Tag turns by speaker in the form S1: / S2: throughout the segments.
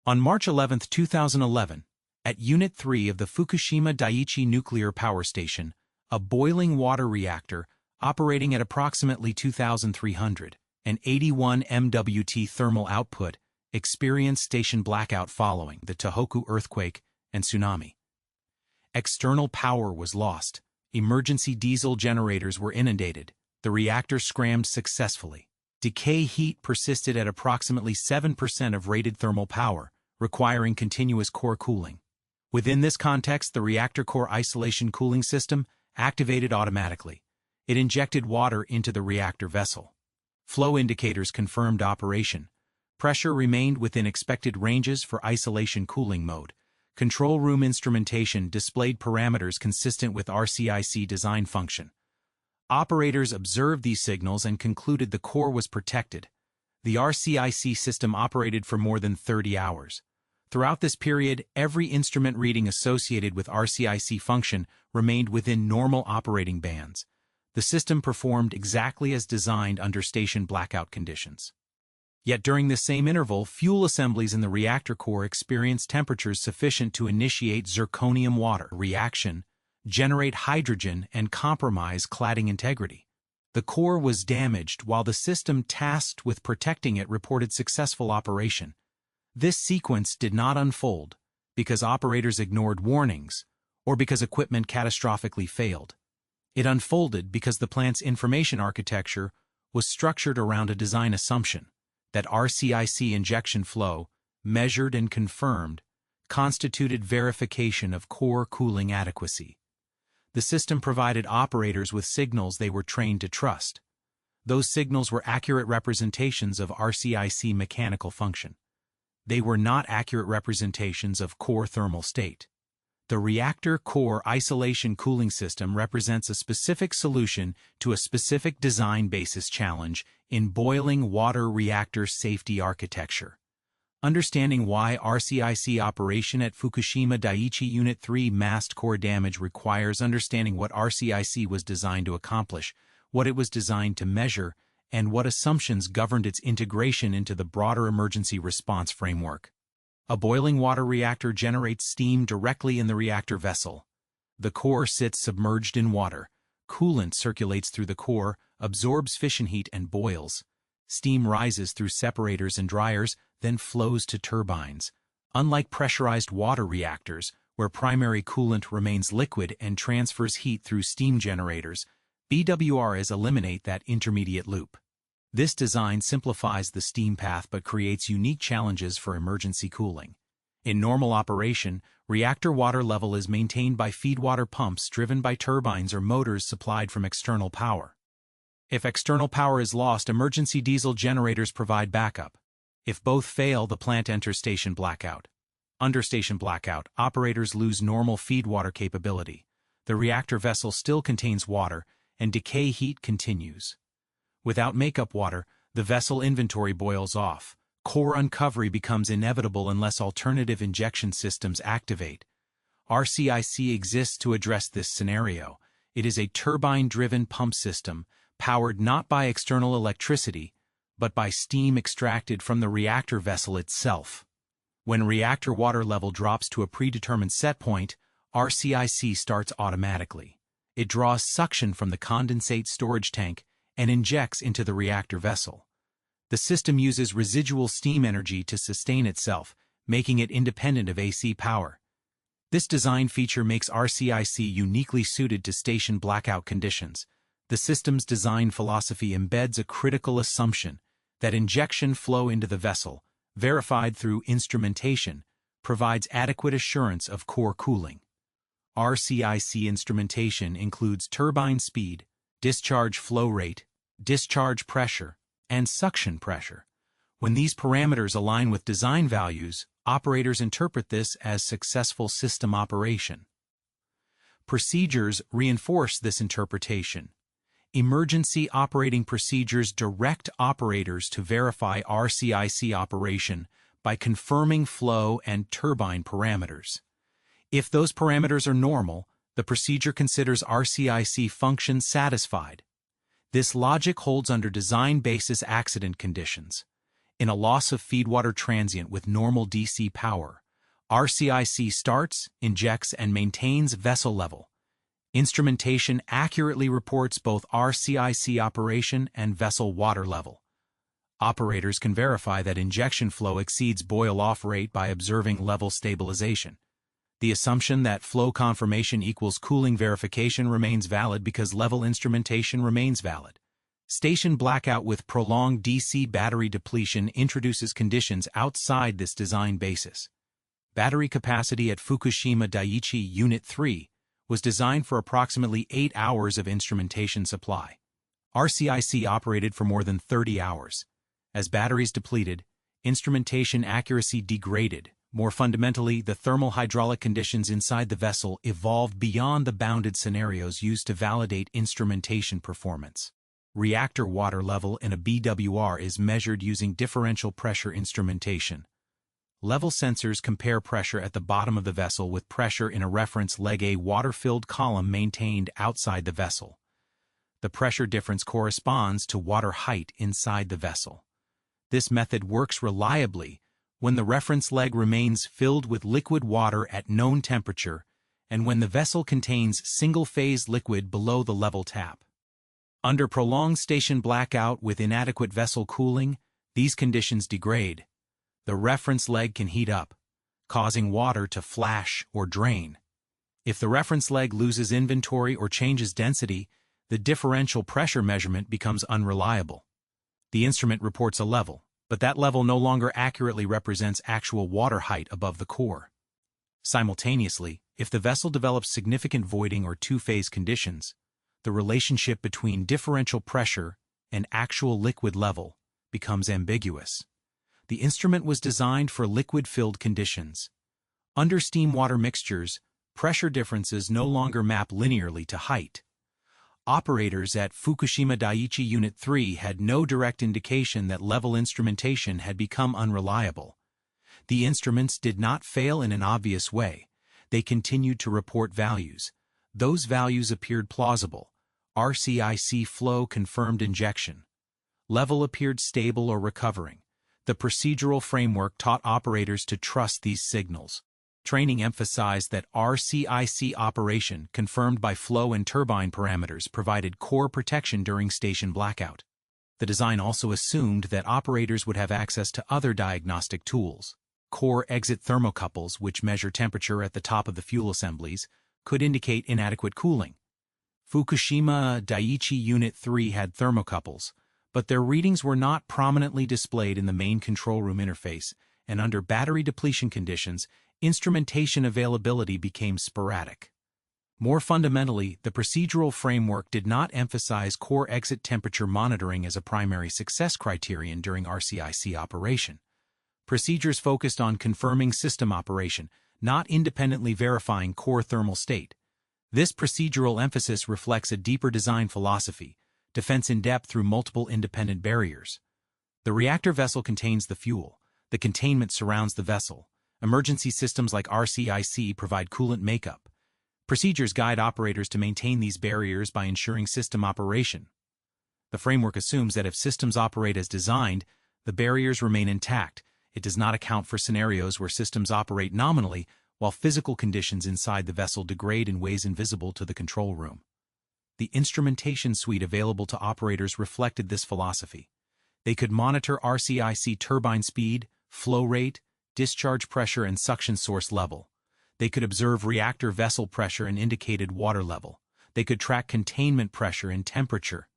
S1: On March 11, 2011, at Unit 3 of the Fukushima Daiichi Nuclear Power Station, a boiling water reactor operating at approximately 2,381 MWT thermal output experienced station blackout following the Tohoku earthquake and tsunami. External power was lost, emergency diesel generators were inundated, the reactor scrammed successfully. Decay heat persisted at approximately 7% of rated thermal power, requiring continuous core cooling. Within this context, the reactor core isolation cooling system activated automatically. It injected water into the reactor vessel. Flow indicators confirmed operation. Pressure remained within expected ranges for isolation cooling mode. Control room instrumentation displayed parameters consistent with RCIC design function. Operators observed these signals and concluded the core was protected. The RCIC system operated for more than 30 hours. Throughout this period, every instrument reading associated with RCIC function remained within normal operating bands. The system performed exactly as designed under station blackout conditions. Yet during this same interval, fuel assemblies in the reactor core experienced temperatures sufficient to initiate zirconium water reaction, generate hydrogen, and compromise cladding integrity. The core was damaged while the system tasked with protecting it reported successful operation. This sequence did not unfold because operators ignored warnings or because equipment catastrophically failed. It unfolded because the plant's information architecture was structured around a design assumption that RCIC injection flow, measured and confirmed, constituted verification of core cooling adequacy. The system provided operators with signals they were trained to trust. Those signals were accurate representations of RCIC mechanical function. They were not accurate representations of core thermal state. The reactor core isolation cooling system represents a specific solution to a specific design basis challenge in boiling water reactor safety architecture. Understanding why RCIC operation at Fukushima Daiichi Unit 3 masked core damage requires understanding what RCIC was designed to accomplish, what it was designed to measure, and what assumptions governed its integration into the broader emergency response framework. A boiling water reactor generates steam directly in the reactor vessel. The core sits submerged in water. Coolant circulates through the core, absorbs fission heat, and boils. Steam rises through separators and dryers, then flows to turbines. Unlike pressurized water reactors, where primary coolant remains liquid and transfers heat through steam generators, BWRs eliminate that intermediate loop. This design simplifies the steam path but creates unique challenges for emergency cooling. In normal operation, reactor water level is maintained by feedwater pumps driven by turbines or motors supplied from external power. If external power is lost, emergency diesel generators provide backup. If both fail, the plant enters station blackout. Under station blackout, operators lose normal feedwater capability. The reactor vessel still contains water, and decay heat continues. Without makeup water, the vessel inventory boils off. Core uncovery becomes inevitable unless alternative injection systems activate. RCIC exists to address this scenario. It is a turbine-driven pump system, powered not by external electricity, but by steam extracted from the reactor vessel itself. When reactor water level drops to a predetermined set point, RCIC starts automatically. It draws suction from the condensate storage tank and injects into the reactor vessel. The system uses residual steam energy to sustain itself, making it independent of AC power. This design feature makes RCIC uniquely suited to station blackout conditions. The system's design philosophy embeds a critical assumption that injection flow into the vessel, verified through instrumentation, provides adequate assurance of core cooling. RCIC instrumentation includes turbine speed, discharge flow rate, discharge pressure, and suction pressure. When these parameters align with design values, operators interpret this as successful system operation. Procedures reinforce this interpretation. Emergency operating procedures direct operators to verify RCIC operation by confirming flow and turbine parameters. If those parameters are normal, the procedure considers RCIC function satisfied. This logic holds under design basis accident conditions. In a loss of feedwater transient with normal DC power, RCIC starts, injects, and maintains vessel level. Instrumentation accurately reports both RCIC operation and vessel water level. Operators can verify that injection flow exceeds boil-off rate by observing level stabilization. The assumption that flow confirmation equals cooling verification remains valid because level instrumentation remains valid. Station blackout with prolonged DC battery depletion introduces conditions outside this design basis. Battery capacity at Fukushima Daiichi Unit 3 was designed for approximately 8 hours of instrumentation supply. RCIC operated for more than 30 hours. As batteries depleted, instrumentation accuracy degraded. More fundamentally, the thermal hydraulic conditions inside the vessel evolved beyond the bounded scenarios used to validate instrumentation performance. Reactor water level in a BWR is measured using differential pressure instrumentation. Level sensors compare pressure at the bottom of the vessel with pressure in a reference leg A water-filled column maintained outside the vessel. The pressure difference corresponds to water height inside the vessel. This method works reliably when the reference leg remains filled with liquid water at known temperature and when the vessel contains single-phase liquid below the level tap. Under prolonged station blackout with inadequate vessel cooling, these conditions degrade. The reference leg can heat up, causing water to flash or drain. If the reference leg loses inventory or changes density, the differential pressure measurement becomes unreliable. The instrument reports a level, but that level no longer accurately represents actual water height above the core. Simultaneously, if the vessel develops significant voiding or two-phase conditions, the relationship between differential pressure and actual liquid level becomes ambiguous. The instrument was designed for liquid-filled conditions. Under steam-water mixtures, pressure differences no longer map linearly to height. Operators at Fukushima Daiichi Unit 3 had no direct indication that level instrumentation had become unreliable. The instruments did not fail in an obvious way. They continued to report values. Those values appeared plausible. RCIC flow confirmed injection. Level appeared stable or recovering. The procedural framework taught operators to trust these signals. Training emphasized that RCIC operation, confirmed by flow and turbine parameters, provided core protection during station blackout. The design also assumed that operators would have access to other diagnostic tools. Core exit thermocouples, which measure temperature at the top of the fuel assemblies, could indicate inadequate cooling. Fukushima Daiichi Unit 3 had thermocouples, but their readings were not prominently displayed in the main control room interface, and under battery depletion conditions, instrumentation availability became sporadic. More fundamentally, the procedural framework did not emphasize core exit temperature monitoring as a primary success criterion during RCIC operation. Procedures focused on confirming system operation, not independently verifying core thermal state. This procedural emphasis reflects a deeper design philosophy, defense in depth through multiple independent barriers. The reactor vessel contains the fuel. The containment surrounds the vessel. Emergency systems like RCIC provide coolant makeup. Procedures guide operators to maintain these barriers by ensuring system operation. The framework assumes that if systems operate as designed, the barriers remain intact. It does not account for scenarios where systems operate nominally while physical conditions inside the vessel degrade in ways invisible to the control room. The instrumentation suite available to operators reflected this philosophy. They could monitor RCIC turbine speed, flow rate, discharge pressure, and suction source level. They could observe reactor vessel pressure and indicated water level. They could track containment pressure and temperature.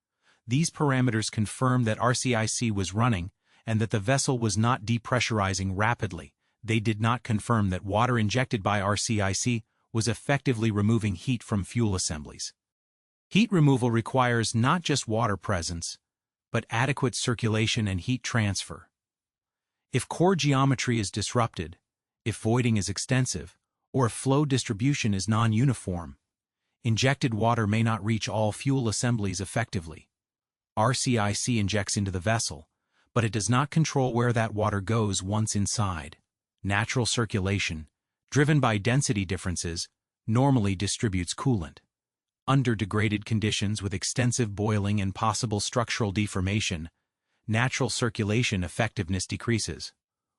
S1: These parameters confirmed that RCIC was running and that the vessel was not depressurizing rapidly. They did not confirm that water injected by RCIC was effectively removing heat from fuel assemblies. Heat removal requires not just water presence, but adequate circulation and heat transfer. If core geometry is disrupted, if voiding is extensive, or if flow distribution is non-uniform, injected water may not reach all fuel assemblies effectively. RCIC injects into the vessel, but it does not control where that water goes once inside. Natural circulation, driven by density differences, normally distributes coolant. Under degraded conditions with extensive boiling and possible structural deformation, natural circulation effectiveness decreases.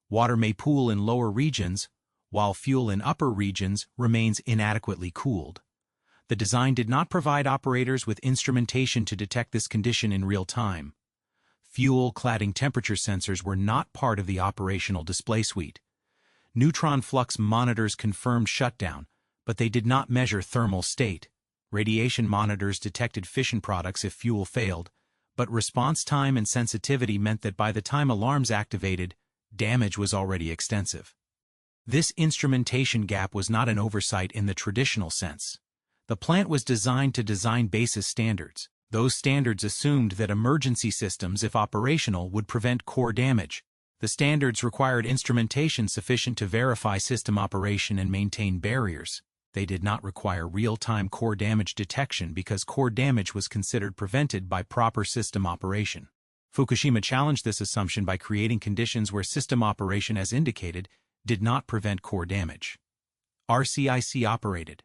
S1: Water may pool in lower regions, while fuel in upper regions remains inadequately cooled. The design did not provide operators with instrumentation to detect this condition in real time. Fuel cladding temperature sensors were not part of the operational display suite. Neutron flux monitors confirmed shutdown, but they did not measure thermal state. Radiation monitors detected fission products if fuel failed, but response time and sensitivity meant that by the time alarms activated, damage was already extensive. This instrumentation gap was not an oversight in the traditional sense. The plant was designed to design basis standards. Those standards assumed that emergency systems, if operational, would prevent core damage. The standards required instrumentation sufficient to verify system operation and maintain barriers. They did not require real-time core damage detection because core damage was considered prevented by proper system operation. Fukushima challenged this assumption by creating conditions where system operation, as indicated, did not prevent core damage. RCIC operated.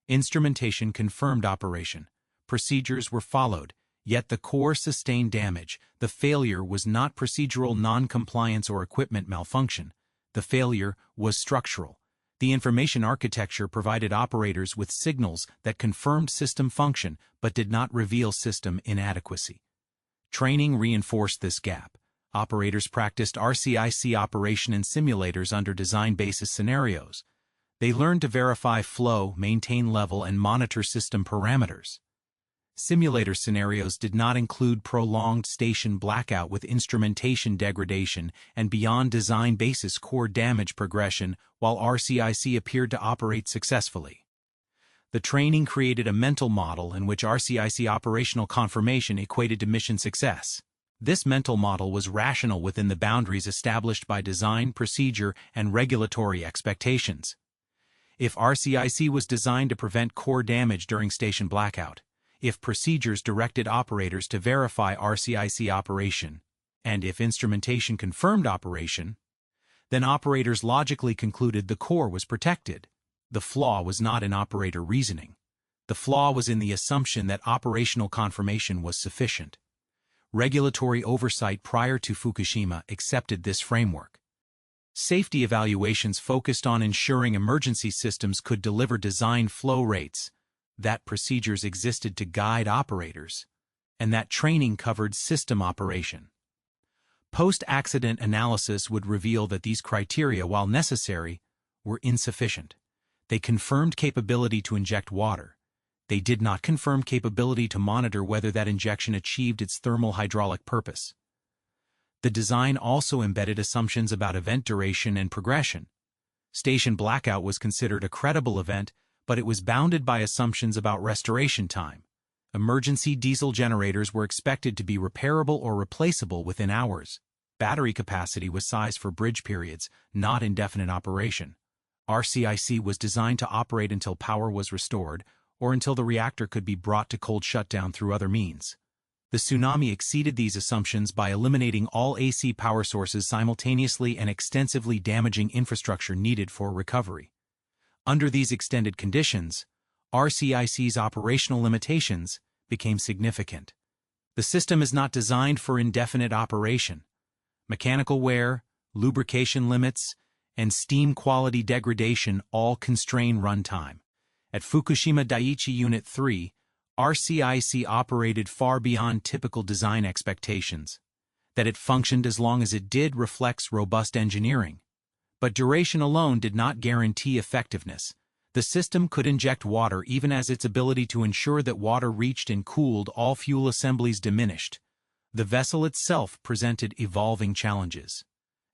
S1: Instrumentation confirmed operation. Procedures were followed, yet the core sustained damage. The failure was not procedural non-compliance or equipment malfunction. The failure was structural. The information architecture provided operators with signals that confirmed system function but did not reveal system inadequacy. Training reinforced this gap. Operators practiced RCIC operation in simulators under design basis scenarios. They learned to verify flow, maintain level, and monitor system parameters. Simulator scenarios did not include prolonged station blackout with instrumentation degradation and beyond design basis core damage progression, while RCIC appeared to operate successfully. The training created a mental model in which RCIC operational confirmation equated to mission success. This mental model was rational within the boundaries established by design, procedure, and regulatory expectations. If RCIC was designed to prevent core damage during station blackout, if procedures directed operators to verify RCIC operation, and if instrumentation confirmed operation, then operators logically concluded the core was protected. The flaw was not in operator reasoning. The flaw was in the assumption that operational confirmation was sufficient. Regulatory oversight prior to Fukushima accepted this framework. Safety evaluations focused on ensuring emergency systems could deliver design flow rates, that procedures existed to guide operators, and that training covered system operation. Post-accident analysis would reveal that these criteria, while necessary, were insufficient. They confirmed capability to inject water. They did not confirm capability to monitor whether that injection achieved its thermal hydraulic purpose. The design also embedded assumptions about event duration and progression. Station blackout was considered a credible event, but it was bounded by assumptions about restoration time. Emergency diesel generators were expected to be repairable or replaceable within hours. Battery capacity was sized for bridge periods, not indefinite operation. RCIC was designed to operate until power was restored, or until the reactor could be brought to cold shutdown through other means. The tsunami exceeded these assumptions by eliminating all AC power sources simultaneously and extensively damaging infrastructure needed for recovery. Under these extended conditions, RCIC's operational limitations became significant. The system is not designed for indefinite operation. Mechanical wear, lubrication limits, and steam quality degradation all constrain runtime. At Fukushima Daiichi Unit 3, RCIC operated far beyond typical design expectations. That it functioned as long as it did reflects robust engineering. But duration alone did not guarantee effectiveness. The system could inject water even as its ability to ensure that water reached and cooled all fuel assemblies diminished. The vessel itself presented evolving challenges.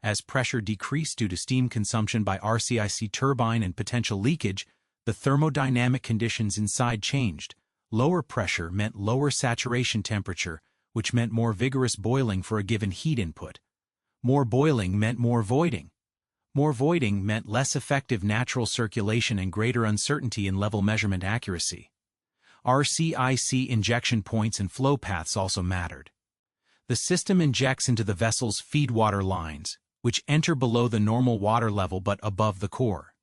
S1: As pressure decreased due to steam consumption by RCIC turbine and potential leakage, the thermodynamic conditions inside changed. Lower pressure meant lower saturation temperature, which meant more vigorous boiling for a given heat input. More boiling meant more voiding. More voiding meant less effective natural circulation and greater uncertainty in level measurement accuracy. RCIC injection points and flow paths also mattered. The system injects into the vessel's feedwater lines, which enter below the normal water level but above the core.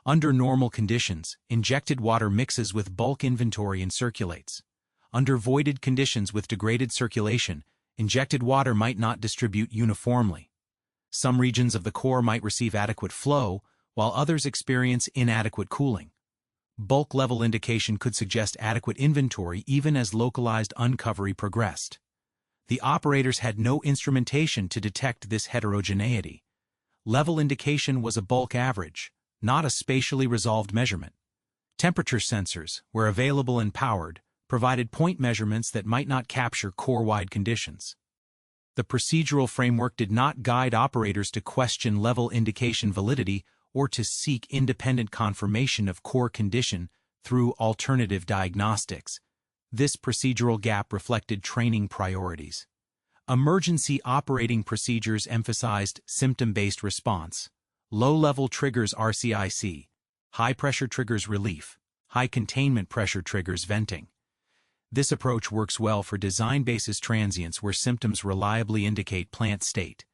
S1: Under normal conditions, injected water mixes with bulk inventory and circulates. Under voided conditions with degraded circulation, Injected water might not distribute uniformly. Some regions of the core might receive adequate flow, while others experience inadequate cooling. Bulk level indication could suggest adequate inventory even as localized uncovery progressed. The operators had no instrumentation to detect this heterogeneity. Level indication was a bulk average, not a spatially resolved measurement. Temperature sensors, where available and powered, provided point measurements that might not capture core-wide conditions. The procedural framework did not guide operators to question level indication validity or to seek independent confirmation of core condition through alternative diagnostics. This procedural gap reflected training priorities. Emergency operating procedures emphasized symptom-based response. Low-level triggers RCIC. High-pressure triggers relief. High-containment pressure triggers venting. This approach works well for design-basis transients where symptoms reliably indicate plant state.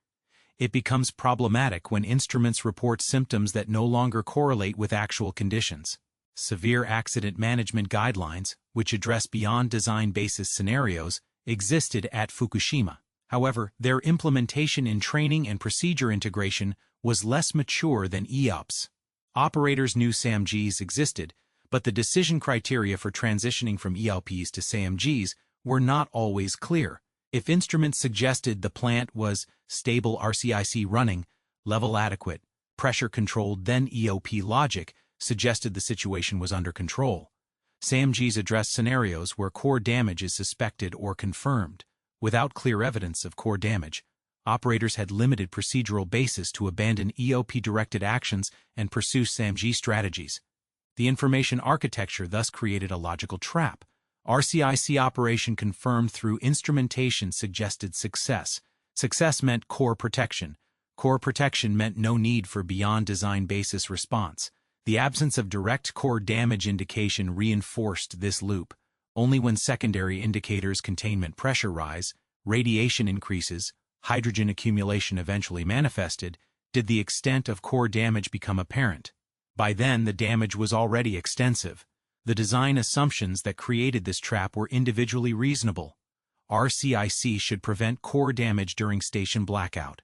S1: It becomes problematic when instruments report symptoms that no longer correlate with actual conditions. Severe accident management guidelines, which address beyond design-basis scenarios, existed at Fukushima. However, their implementation in training and procedure integration was less mature than EOPS. Operators knew SAMGs existed, but the decision criteria for transitioning from ELPs to SAMGs were not always clear. If instruments suggested the plant was stable RCIC running, level adequate, pressure controlled, then EOP logic suggested the situation was under control. SAMGs address scenarios where core damage is suspected or confirmed. Without clear evidence of core damage, operators had limited procedural basis to abandon EOP-directed actions and pursue SAMG strategies. The information architecture thus created a logical trap. RCIC operation confirmed through instrumentation suggested success. Success meant core protection. Core protection meant no need for beyond design basis response. The absence of direct core damage indication reinforced this loop. Only when secondary indicators containment pressure rise, radiation increases, hydrogen accumulation eventually manifested, did the extent of core damage become apparent. By then, the damage was already extensive. The design assumptions that created this trap were individually reasonable. RCIC should prevent core damage during station blackout.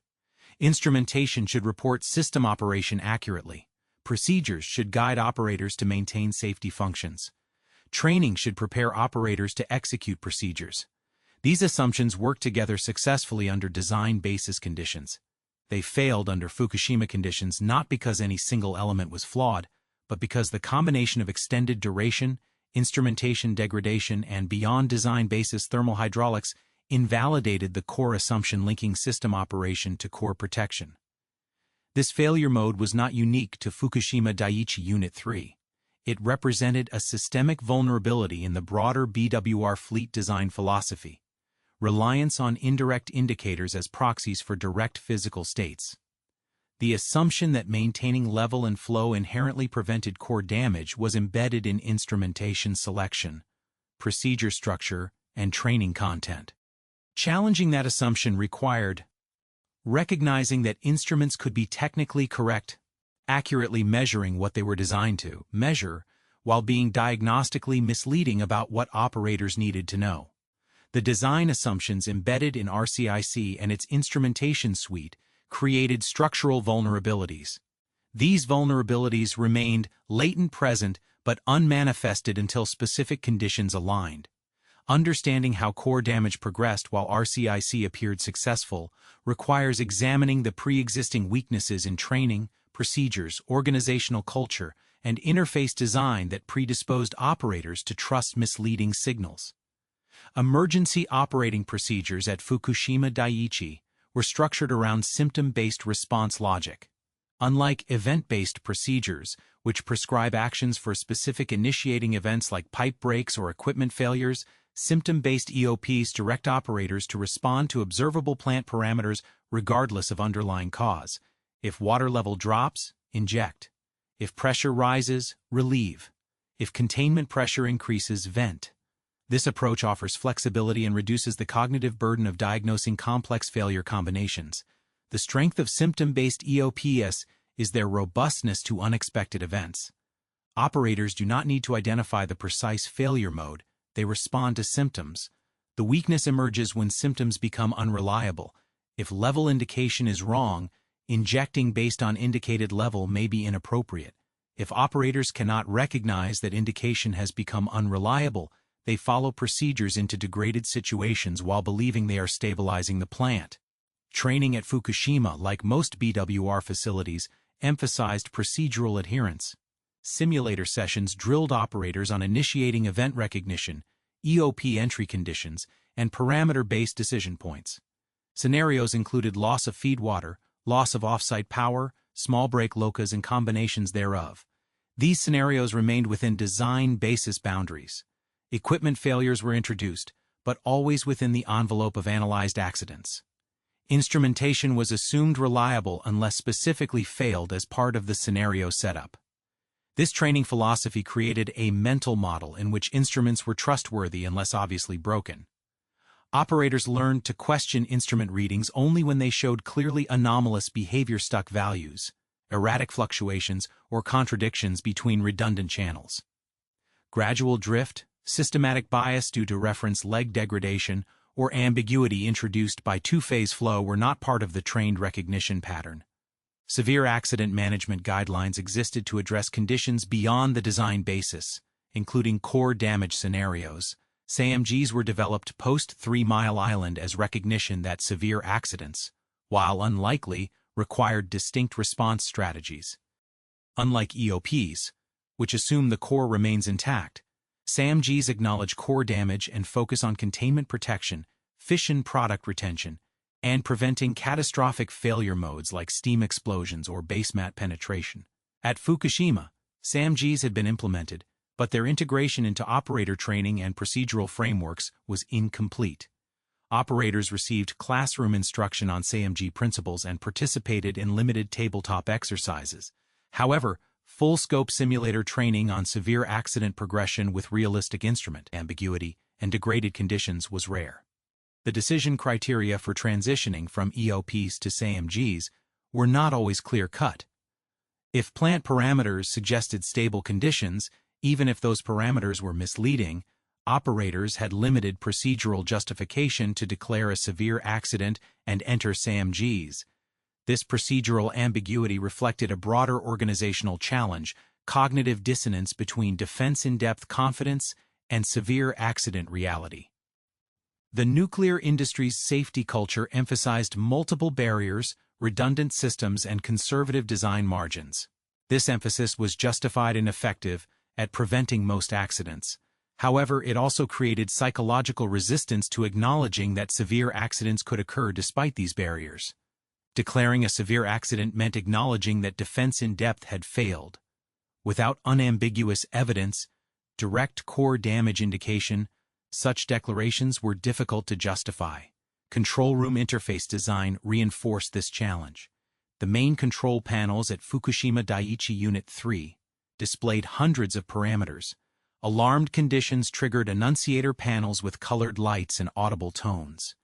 S1: Instrumentation should report system operation accurately. Procedures should guide operators to maintain safety functions. Training should prepare operators to execute procedures. These assumptions worked together successfully under design basis conditions. They failed under Fukushima conditions not because any single element was flawed, but because the combination of extended duration, instrumentation degradation, and beyond design basis thermal hydraulics invalidated the core assumption linking system operation to core protection. This failure mode was not unique to Fukushima Daiichi Unit 3. It represented a systemic vulnerability in the broader BWR fleet design philosophy. Reliance on indirect indicators as proxies for direct physical states. The assumption that maintaining level and flow inherently prevented core damage was embedded in instrumentation selection, procedure structure, and training content. Challenging that assumption required recognizing that instruments could be technically correct, accurately measuring what they were designed to measure, while being diagnostically misleading about what operators needed to know. The design assumptions embedded in RCIC and its instrumentation suite created structural vulnerabilities. These vulnerabilities remained latent present but unmanifested until specific conditions aligned. Understanding how core damage progressed while RCIC appeared successful requires examining the pre-existing weaknesses in training, procedures, organizational culture, and interface design that predisposed operators to trust misleading signals. Emergency operating procedures at Fukushima Daiichi were structured around symptom-based response logic. Unlike event-based procedures, which prescribe actions for specific initiating events like pipe breaks or equipment failures, symptom-based EOPs direct operators to respond to observable plant parameters regardless of underlying cause. If water level drops, inject. If pressure rises, relieve. If containment pressure increases, vent. This approach offers flexibility and reduces the cognitive burden of diagnosing complex failure combinations. The strength of symptom-based EOPs is their robustness to unexpected events. Operators do not need to identify the precise failure mode, they respond to symptoms. The weakness emerges when symptoms become unreliable. If level indication is wrong, injecting based on indicated level may be inappropriate. If operators cannot recognize that indication has become unreliable, they follow procedures into degraded situations while believing they are stabilizing the plant. Training at Fukushima, like most BWR facilities, emphasized procedural adherence. Simulator sessions drilled operators on initiating event recognition, EOP entry conditions, and parameter-based decision points. Scenarios included loss of feed water, loss of off-site power, small break locas, and combinations thereof. These scenarios remained within design basis boundaries. Equipment failures were introduced, but always within the envelope of analyzed accidents. Instrumentation was assumed reliable unless specifically failed as part of the scenario setup. This training philosophy created a mental model in which instruments were trustworthy unless obviously broken. Operators learned to question instrument readings only when they showed clearly anomalous behavior-stuck values, erratic fluctuations, or contradictions between redundant channels. Gradual drift, systematic bias due to reference leg degradation, or ambiguity introduced by two-phase flow were not part of the trained recognition pattern. Severe accident management guidelines existed to address conditions beyond the design basis, including core damage scenarios. SAMGs were developed post-3 Mile Island as recognition that severe accidents, while unlikely, required distinct response strategies. Unlike EOPs, which assume the core remains intact, SAMGs acknowledge core damage and focus on containment protection, fission product retention, and preventing catastrophic failure modes like steam explosions or basemat penetration. At Fukushima, SAMGs had been implemented, but their integration into operator training and procedural frameworks was incomplete. Operators received classroom instruction on SAMG principles and participated in limited tabletop exercises. However, full-scope simulator training on severe accident progression with realistic instrument ambiguity and degraded conditions was rare. The decision criteria for transitioning from EOPs to SAMGs were not always clear-cut. If plant parameters suggested stable conditions, even if those parameters were misleading, operators had limited procedural justification to declare a severe accident and enter SAMGs. This procedural ambiguity reflected a broader organizational challenge, cognitive dissonance between defense-in-depth confidence and severe accident reality. The nuclear industry's safety culture emphasized multiple barriers, redundant systems, and conservative design margins. This emphasis was justified and effective at preventing most accidents. However, it also created psychological resistance to acknowledging that severe accidents could occur despite these barriers. Declaring a severe accident meant acknowledging that defense in depth had failed. Without unambiguous evidence, direct core damage indication, such declarations were difficult to justify. Control room interface design reinforced this challenge. The main control panels at Fukushima Daiichi Unit 3 displayed hundreds of parameters. Alarmed conditions triggered annunciator panels with colored lights and audible tones.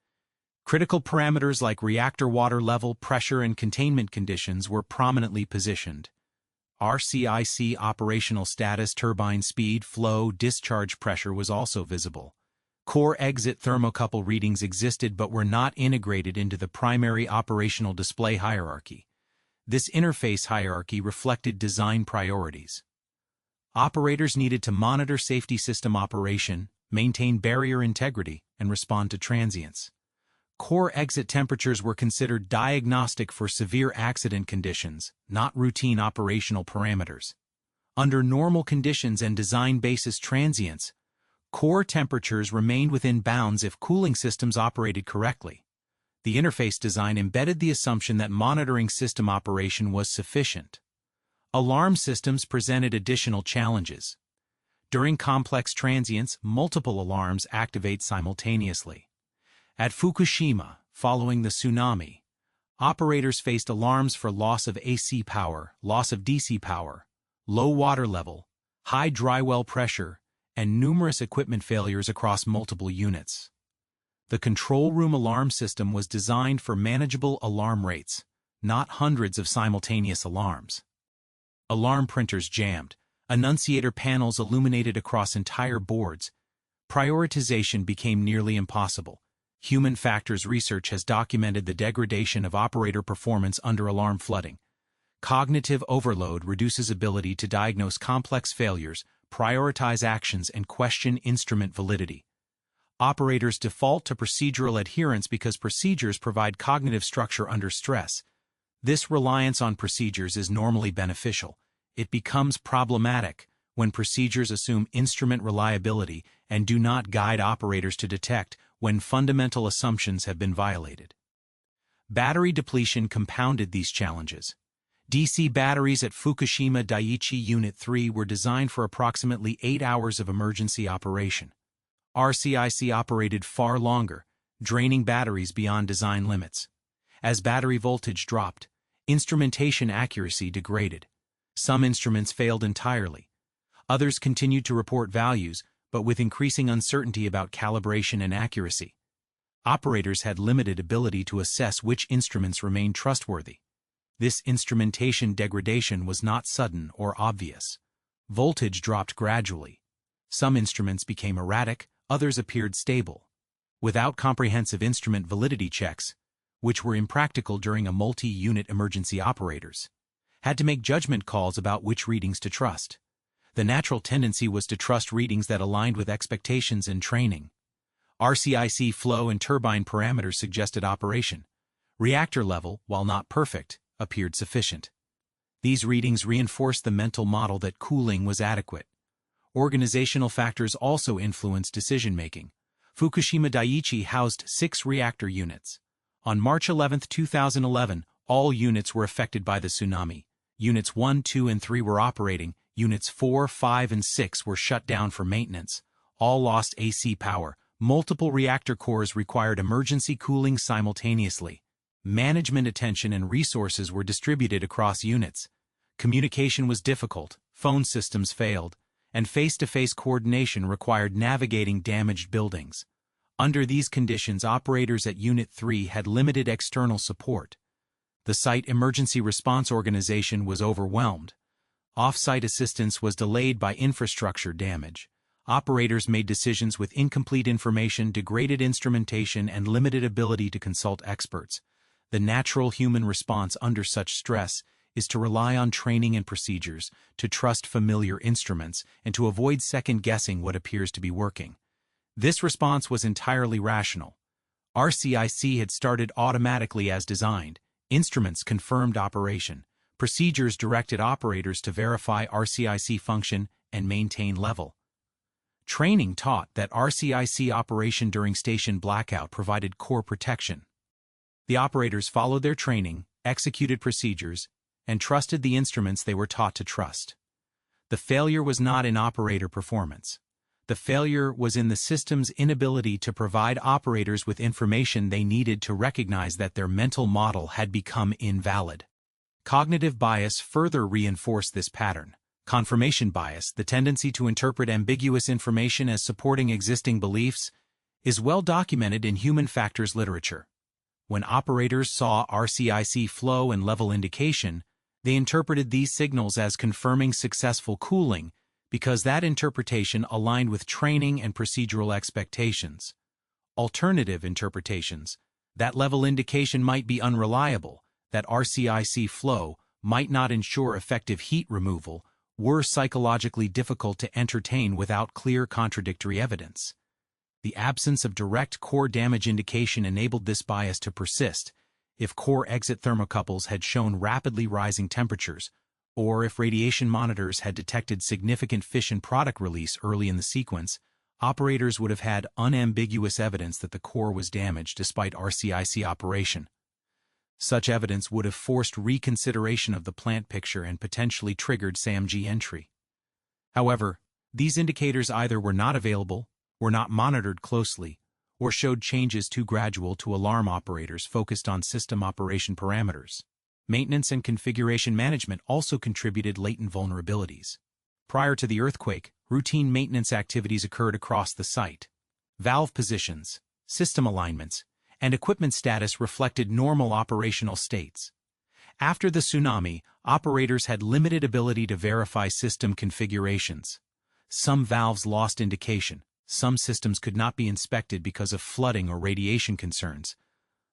S1: Critical parameters like reactor water level, pressure, and containment conditions were prominently positioned. RCIC operational status, turbine speed, flow, discharge pressure was also visible. Core exit thermocouple readings existed but were not integrated into the primary operational display hierarchy. This interface hierarchy reflected design priorities. Operators needed to monitor safety system operation, maintain barrier integrity, and respond to transients. Core exit temperatures were considered diagnostic for severe accident conditions, not routine operational parameters. Under normal conditions and design basis transients, core temperatures remained within bounds if cooling systems operated correctly. The interface design embedded the assumption that monitoring system operation was sufficient. Alarm systems presented additional challenges. During complex transients, multiple alarms activate simultaneously. At Fukushima, following the tsunami, operators faced alarms for loss of AC power, loss of DC power, low water level, high dry well pressure, and numerous equipment failures across multiple units. The control room alarm system was designed for manageable alarm rates, not hundreds of simultaneous alarms. Alarm printers jammed, annunciator panels illuminated across entire boards, Prioritization became nearly impossible. Human factors research has documented the degradation of operator performance under alarm flooding. Cognitive overload reduces ability to diagnose complex failures, prioritize actions, and question instrument validity. Operators default to procedural adherence because procedures provide cognitive structure under stress. This reliance on procedures is normally beneficial. It becomes problematic when procedures assume instrument reliability and do not guide operators to detect when fundamental assumptions have been violated. Battery depletion compounded these challenges. DC batteries at Fukushima Daiichi Unit 3 were designed for approximately 8 hours of emergency operation. RCIC operated far longer, draining batteries beyond design limits. As battery voltage dropped, instrumentation accuracy degraded. Some instruments failed entirely. Others continued to report values, but with increasing uncertainty about calibration and accuracy. Operators had limited ability to assess which instruments remained trustworthy. This instrumentation degradation was not sudden or obvious. Voltage dropped gradually. Some instruments became erratic, others appeared stable. Without comprehensive instrument validity checks, which were impractical during a multi-unit emergency, operators had to make judgment calls about which readings to trust. The natural tendency was to trust readings that aligned with expectations and training. RCIC flow and turbine parameters suggested operation. Reactor level, while not perfect, appeared sufficient. These readings reinforced the mental model that cooling was adequate. Organizational factors also influenced decision-making. Fukushima Daiichi housed 6 reactor units. On March 11, 2011, all units were affected by the tsunami. Units 1, 2, and 3 were operating. Units 4, 5, and 6 were shut down for maintenance. All lost AC power. Multiple reactor cores required emergency cooling simultaneously. Management attention and resources were distributed across units. Communication was difficult, phone systems failed, and face-to-face coordination required navigating damaged buildings. Under these conditions, operators at Unit 3 had limited external support. The site emergency response organization was overwhelmed. Off-site assistance was delayed by infrastructure damage. Operators made decisions with incomplete information, degraded instrumentation, and limited ability to consult experts. The natural human response under such stress is to rely on training and procedures, to trust familiar instruments, and to avoid second-guessing what appears to be working. This response was entirely rational. RCIC had started automatically as designed. Instruments confirmed operation. Procedures directed operators to verify RCIC function and maintain level. Training taught that RCIC operation during station blackout provided core protection. The operators followed their training, executed procedures, and trusted the instruments they were taught to trust. The failure was not in operator performance. The failure was in the system's inability to provide operators with information they needed to recognize that their mental model had become invalid. Cognitive bias further reinforced this pattern. Confirmation bias, the tendency to interpret ambiguous information as supporting existing beliefs, is well documented in human factors literature. When operators saw RCIC flow and level indication, they interpreted these signals as confirming successful cooling because that interpretation aligned with training and procedural expectations. Alternative interpretations, that level indication might be unreliable, that RCIC flow might not ensure effective heat removal, were psychologically difficult to entertain without clear contradictory evidence. The absence of direct core damage indication enabled this bias to persist. If core exit thermocouples had shown rapidly rising temperatures, or if radiation monitors had detected significant fission product release early in the sequence, operators would have had unambiguous evidence that the core was damaged despite RCIC operation. Such evidence would have forced reconsideration of the plant picture and potentially triggered SAMG entry. However, these indicators either were not available, were not monitored closely, or showed changes too gradual to alarm operators focused on system operation parameters. Maintenance and configuration management also contributed latent vulnerabilities. Prior to the earthquake, routine maintenance activities occurred across the site. Valve positions, system alignments, and equipment status reflected normal operational states. After the tsunami, operators had limited ability to verify system configurations. Some valves lost indication, some systems could not be inspected because of flooding or radiation concerns.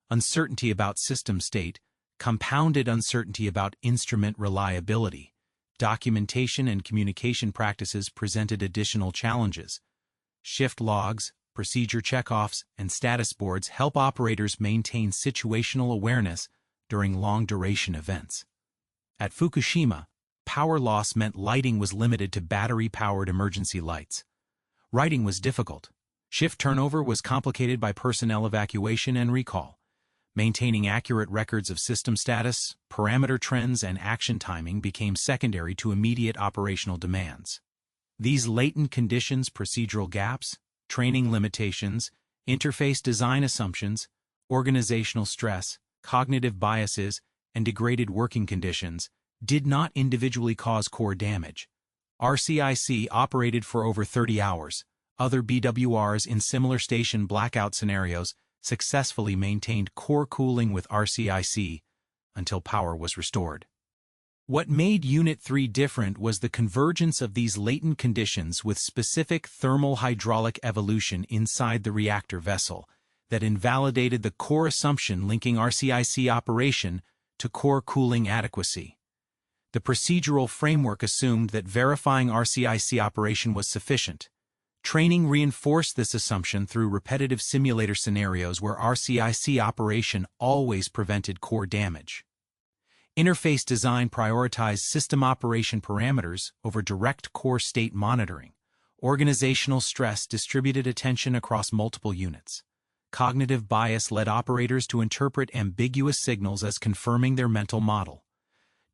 S1: Uncertainty about system state, compounded uncertainty about instrument reliability. Documentation and communication practices presented additional challenges. Shift logs, procedure checkoffs, and status boards help operators maintain situational awareness during long-duration events. At Fukushima, power loss meant lighting was limited to battery-powered emergency lights. Writing was difficult. Shift turnover was complicated by personnel evacuation and recall. Maintaining accurate records of system status, parameter trends, and action timing became secondary to immediate operational demands. These latent conditions, procedural gaps, training limitations, interface design assumptions, organizational stress, cognitive biases, and degraded working conditions did not individually cause core damage. RCIC operated for over 30 hours. Other BWRs in similar station blackout scenarios successfully maintained core cooling with RCIC until power was restored. What made Unit 3 different was the convergence of these latent conditions with specific thermal hydraulic evolution inside the reactor vessel that invalidated the core assumption linking RCIC operation to core cooling adequacy. The procedural framework assumed that verifying RCIC operation was sufficient. Training reinforced this assumption through repetitive simulator scenarios where RCIC operation always prevented core damage. Interface design prioritized system operation parameters over direct core state monitoring. Organizational stress distributed attention across multiple units. Cognitive bias led operators to interpret ambiguous signals as confirming their mental model.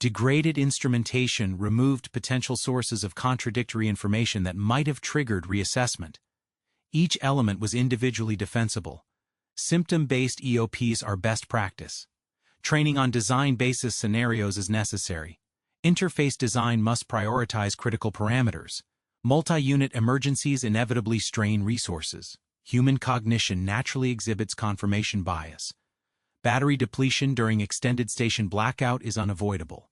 S1: Degraded instrumentation removed potential sources of contradictory information that might have triggered reassessment. Each element was individually defensible. Symptom-based EOPs are best practice. Training on design-basis scenarios is necessary. Interface design must prioritize critical parameters. Multi-unit emergencies inevitably strain resources. Human cognition naturally exhibits confirmation bias. Battery depletion during extended station blackout is unavoidable.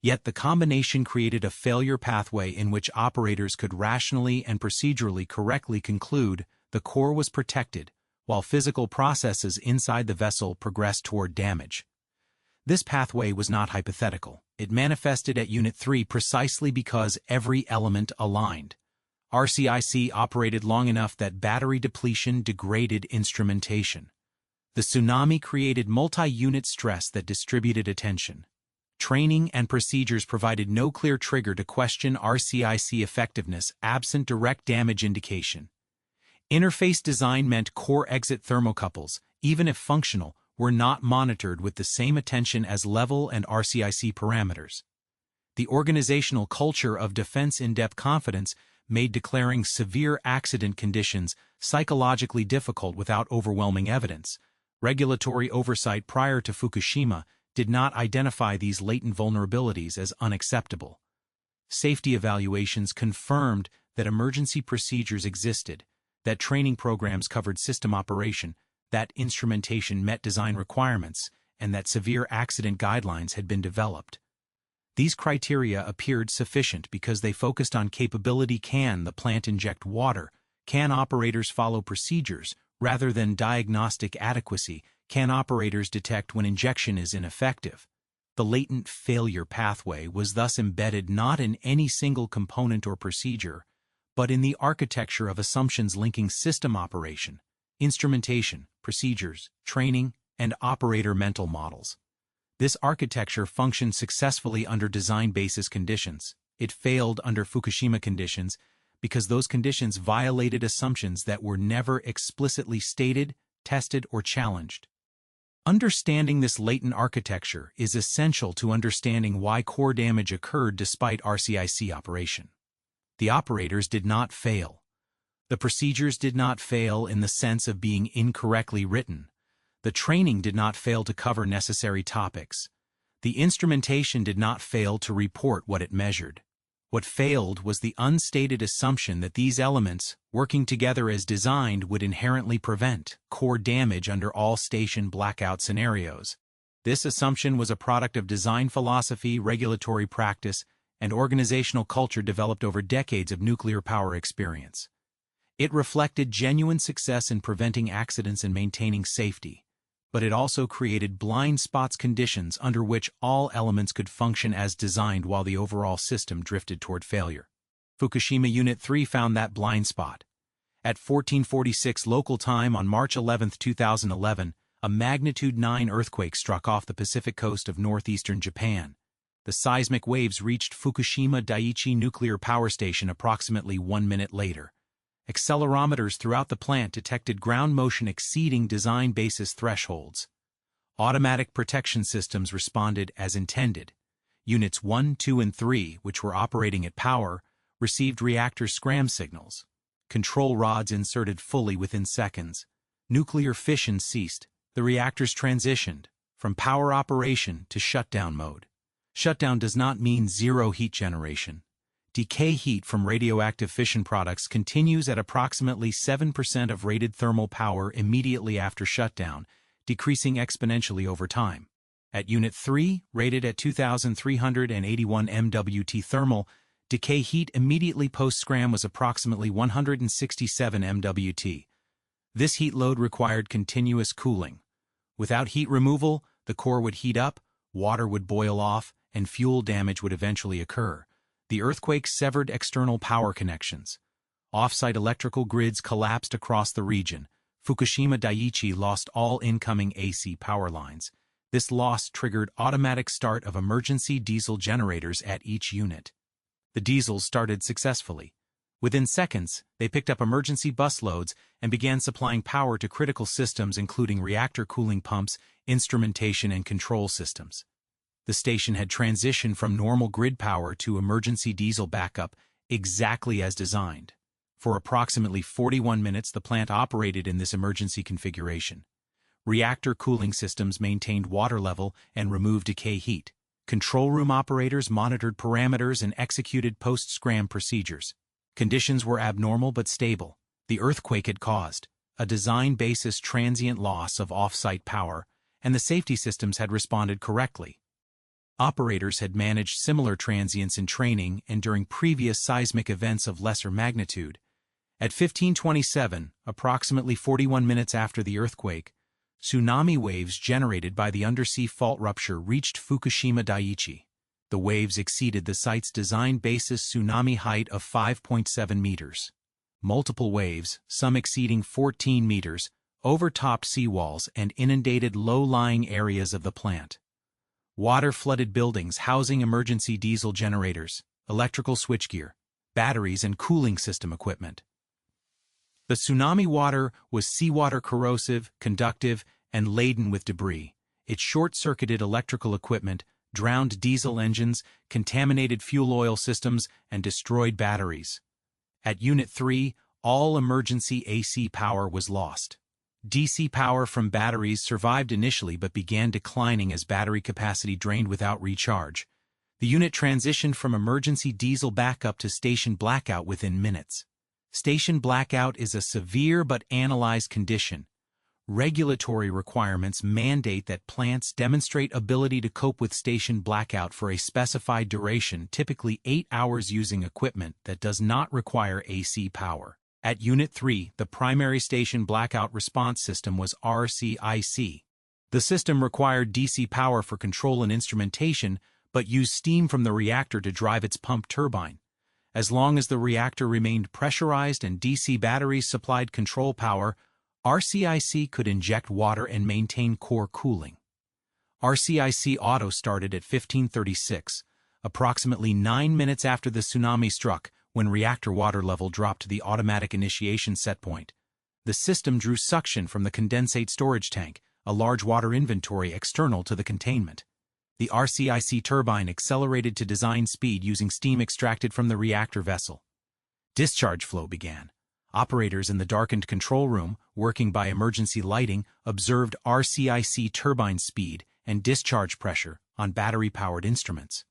S1: Yet the combination created a failure pathway in which operators could rationally and procedurally correctly conclude the core was protected, while physical processes inside the vessel progressed toward damage. This pathway was not hypothetical. It manifested at Unit 3 precisely because every element aligned. RCIC operated long enough that battery depletion degraded instrumentation. The tsunami created multi-unit stress that distributed attention. Training and procedures provided no clear trigger to question RCIC effectiveness absent direct damage indication. Interface design meant core exit thermocouples, even if functional, were not monitored with the same attention as level and RCIC parameters. The organizational culture of defense in-depth confidence made declaring severe accident conditions psychologically difficult without overwhelming evidence. Regulatory oversight prior to Fukushima did not identify these latent vulnerabilities as unacceptable. Safety evaluations confirmed that emergency procedures existed, that training programs covered system operation, that instrumentation met design requirements, and that severe accident guidelines had been developed. These criteria appeared sufficient because they focused on capability. Can the plant inject water? Can operators follow procedures? Rather than diagnostic adequacy, can operators detect when injection is ineffective? The latent failure pathway was thus embedded not in any single component or procedure, but in the architecture of assumptions linking system operation, instrumentation, procedures, training, and operator mental models. This architecture functioned successfully under design-basis conditions. It failed under Fukushima conditions because those conditions violated assumptions that were never explicitly stated, tested, or challenged. Understanding this latent architecture is essential to understanding why core damage occurred despite RCIC operation. The operators did not fail. The procedures did not fail in the sense of being incorrectly written. The training did not fail to cover necessary topics. The instrumentation did not fail to report what it measured. What failed was the unstated assumption that these elements, working together as designed, would inherently prevent core damage under all station blackout scenarios. This assumption was a product of design philosophy, regulatory practice, and organizational culture developed over decades of nuclear power experience. It reflected genuine success in preventing accidents and maintaining safety, but it also created blind spots conditions under which all elements could function as designed while the overall system drifted toward failure. Fukushima Unit 3 found that blind spot. At 1446 local time on March 11, 2011, a magnitude 9 earthquake struck off the Pacific coast of northeastern Japan. The seismic waves reached Fukushima Daiichi Nuclear Power Station approximately 1 minute later. Accelerometers throughout the plant detected ground motion exceeding design basis thresholds. Automatic protection systems responded as intended. Units 1, 2, and 3, which were operating at power, received reactor scram signals. Control rods inserted fully within seconds. Nuclear fission ceased. The reactors transitioned from power operation to shutdown mode. Shutdown does not mean zero heat generation. Decay heat from radioactive fission products continues at approximately 7% of rated thermal power immediately after shutdown, decreasing exponentially over time. At Unit 3, rated at 2,381 MWT thermal, decay heat immediately post-scram was approximately 167 MWT. This heat load required continuous cooling. Without heat removal, the core would heat up, water would boil off, and fuel damage would eventually occur. The earthquake severed external power connections. Off-site electrical grids collapsed across the region. Fukushima Daiichi lost all incoming AC power lines. This loss triggered automatic start of emergency diesel generators at each unit. The diesels started successfully. Within seconds, they picked up emergency bus loads and began supplying power to critical systems including reactor cooling pumps, instrumentation, and control systems. The station had transitioned from normal grid power to emergency diesel backup exactly as designed. For approximately 41 minutes, the plant operated in this emergency configuration. Reactor cooling systems maintained water level and removed decay heat. Control room operators monitored parameters and executed post-scram procedures. Conditions were abnormal but stable. The earthquake had caused a design-basis transient loss of off-site power, and the safety systems had responded correctly. Operators had managed similar transients in training and during previous seismic events of lesser magnitude. At 1527, approximately 41 minutes after the earthquake, tsunami waves generated by the undersea fault rupture reached Fukushima Daiichi. The waves exceeded the site's design basis tsunami height of 5.7 meters. Multiple waves, some exceeding 14 meters, overtopped seawalls and inundated low-lying areas of the plant. Water flooded buildings housing emergency diesel generators, electrical switchgear, batteries, and cooling system equipment. The tsunami water was seawater corrosive, conductive, and laden with debris. It short-circuited electrical equipment, drowned diesel engines, contaminated fuel oil systems, and destroyed batteries. At Unit 3, all emergency AC power was lost. DC power from batteries survived initially but began declining as battery capacity drained without recharge. The unit transitioned from emergency diesel backup to station blackout within minutes. Station blackout is a severe but analyzed condition. Regulatory requirements mandate that plants demonstrate ability to cope with station blackout for a specified duration, typically 8 hours, using equipment that does not require AC power. At Unit 3, the primary station blackout response system was RCIC. The system required DC power for control and instrumentation, but used steam from the reactor to drive its pump turbine. As long as the reactor remained pressurized and DC batteries supplied control power, RCIC could inject water and maintain core cooling. RCIC auto started at 1536, approximately 9 minutes after the tsunami struck, when reactor water level dropped to the automatic initiation set point. The system drew suction from the condensate storage tank, a large water inventory external to the containment. The RCIC turbine accelerated to design speed using steam extracted from the reactor vessel. Discharge flow began. Operators in the darkened control room, working by emergency lighting, observed RCIC turbine speed and discharge pressure on battery-powered instruments.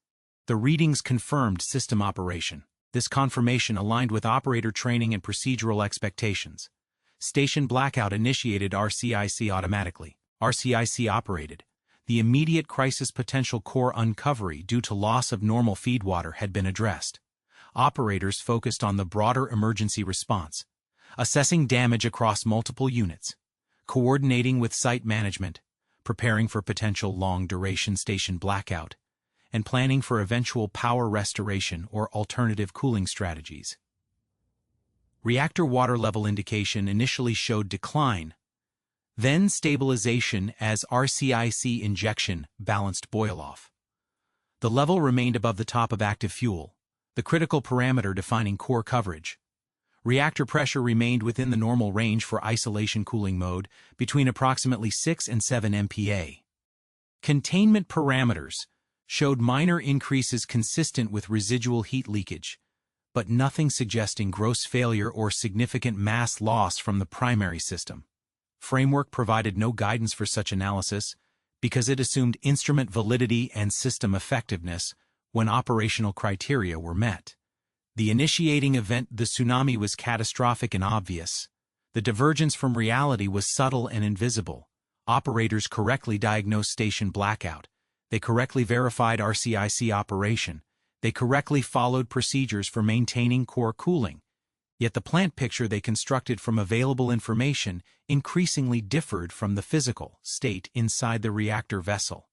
S1: The readings confirmed system operation. This confirmation aligned with operator training and procedural expectations. Station blackout initiated RCIC automatically. RCIC operated. The immediate crisis potential core uncovery due to loss of normal feed water had been addressed. Operators focused on the broader emergency response. assessing damage across multiple units, coordinating with site management, preparing for potential long-duration station blackout, and planning for eventual power restoration or alternative cooling strategies. Reactor water level indication initially showed decline, then stabilization as RCIC injection balanced boil-off. The level remained above the top of active fuel, the critical parameter defining core coverage. Reactor pressure remained within the normal range for isolation cooling mode, between approximately 6 and 7 MPa. Containment parameters showed minor increases consistent with residual heat leakage, but nothing suggesting gross failure or significant mass loss from the primary system. Framework provided no guidance for such analysis because it assumed instrument validity and system effectiveness when operational criteria were met. The initiating event, the tsunami, was catastrophic and obvious. The divergence from reality was subtle and invisible. Operators correctly diagnosed station blackout. They correctly verified RCIC operation. They correctly followed procedures for maintaining core cooling. Yet the plant picture they constructed from available information increasingly differed from the physical state inside the reactor vessel.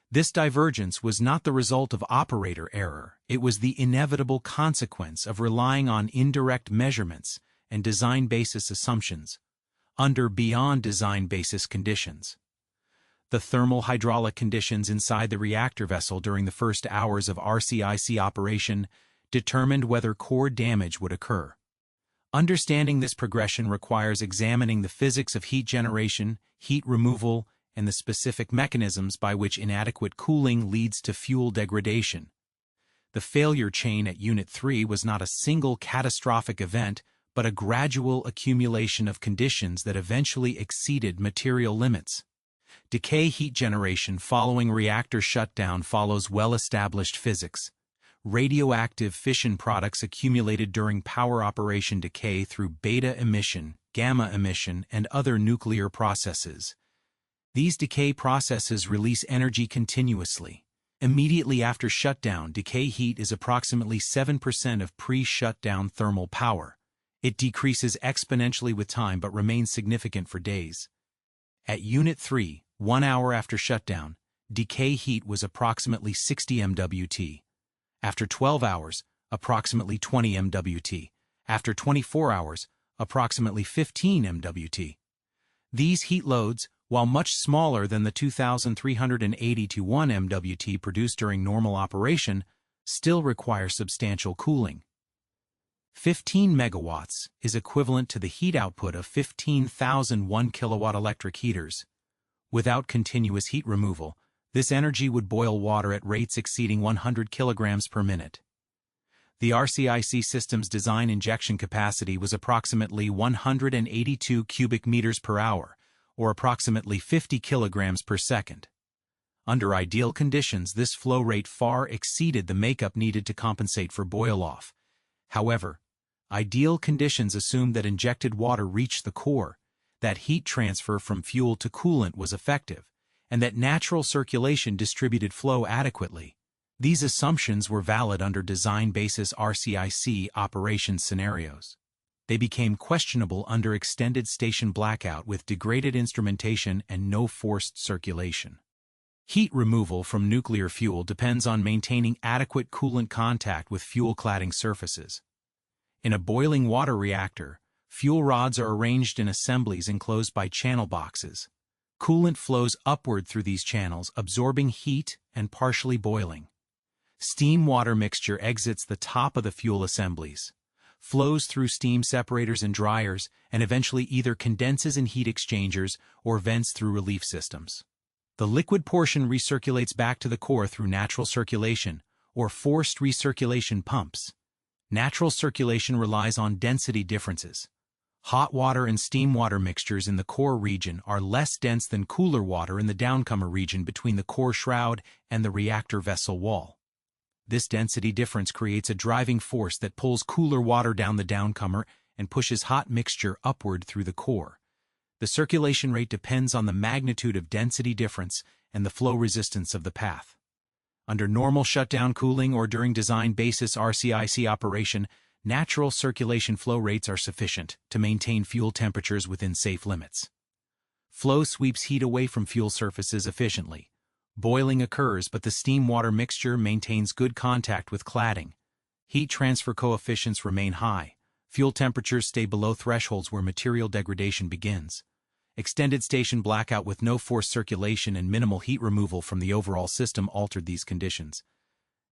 S1: This divergence was not the result of operator error. It was the inevitable consequence of relying on indirect measurements and design basis assumptions under beyond design basis conditions. The thermal hydraulic conditions inside the reactor vessel during the first hours of RCIC operation determined whether core damage would occur. Understanding this progression requires examining the physics of heat generation, heat removal, and the specific mechanisms by which inadequate cooling leads to fuel degradation. The failure chain at Unit 3 was not a single catastrophic event, but a gradual accumulation of conditions that eventually exceeded material limits. Decay heat generation following reactor shutdown follows well-established physics. Radioactive fission products accumulated during power operation decay through beta emission, gamma emission, and other nuclear processes. These decay processes release energy continuously. Immediately after shutdown, decay heat is approximately 7% of pre-shutdown thermal power. It decreases exponentially with time but remains significant for days. At Unit 3, 1 hour after shutdown, decay heat was approximately 60 MWT. After 12 hours, approximately 20 MWT. After 24 hours, approximately 15 MWT. These heat loads, while much smaller than the 2,381 MWT produced during normal operation, still require substantial cooling. 15 megawatts is equivalent to the heat output of 15,001 kilowatt electric heaters. Without continuous heat removal, this energy would boil water at rates exceeding 100 kilograms per minute. The RCIC system's design injection capacity was approximately 182 cubic meters per hour, or approximately 50 kilograms per second. Under ideal conditions, this flow rate far exceeded the makeup needed to compensate for boil-off. However, ideal conditions assumed that injected water reached the core, that heat transfer from fuel to coolant was effective, and that natural circulation distributed flow adequately. These assumptions were valid under design-basis RCIC operation scenarios. They became questionable under extended station blackout with degraded instrumentation and no forced circulation. Heat removal from nuclear fuel depends on maintaining adequate coolant contact with fuel cladding surfaces. In a boiling water reactor, fuel rods are arranged in assemblies enclosed by channel boxes. Coolant flows upward through these channels, absorbing heat and partially boiling. Steam-water mixture exits the top of the fuel assemblies, flows through steam separators and dryers, and eventually either condenses in heat exchangers or vents through relief systems. The liquid portion recirculates back to the core through natural circulation or forced recirculation pumps. Natural circulation relies on density differences. Hot water and steam water mixtures in the core region are less dense than cooler water in the downcomer region between the core shroud and the reactor vessel wall. This density difference creates a driving force that pulls cooler water down the downcomer and pushes hot mixture upward through the core. The circulation rate depends on the magnitude of density difference and the flow resistance of the path. Under normal shutdown cooling or during design basis RCIC operation, natural circulation flow rates are sufficient to maintain fuel temperatures within safe limits. Flow sweeps heat away from fuel surfaces efficiently. Boiling occurs, but the steam-water mixture maintains good contact with cladding. Heat transfer coefficients remain high. Fuel temperatures stay below thresholds where material degradation begins. Extended station blackout with no forced circulation and minimal heat removal from the overall system altered these conditions.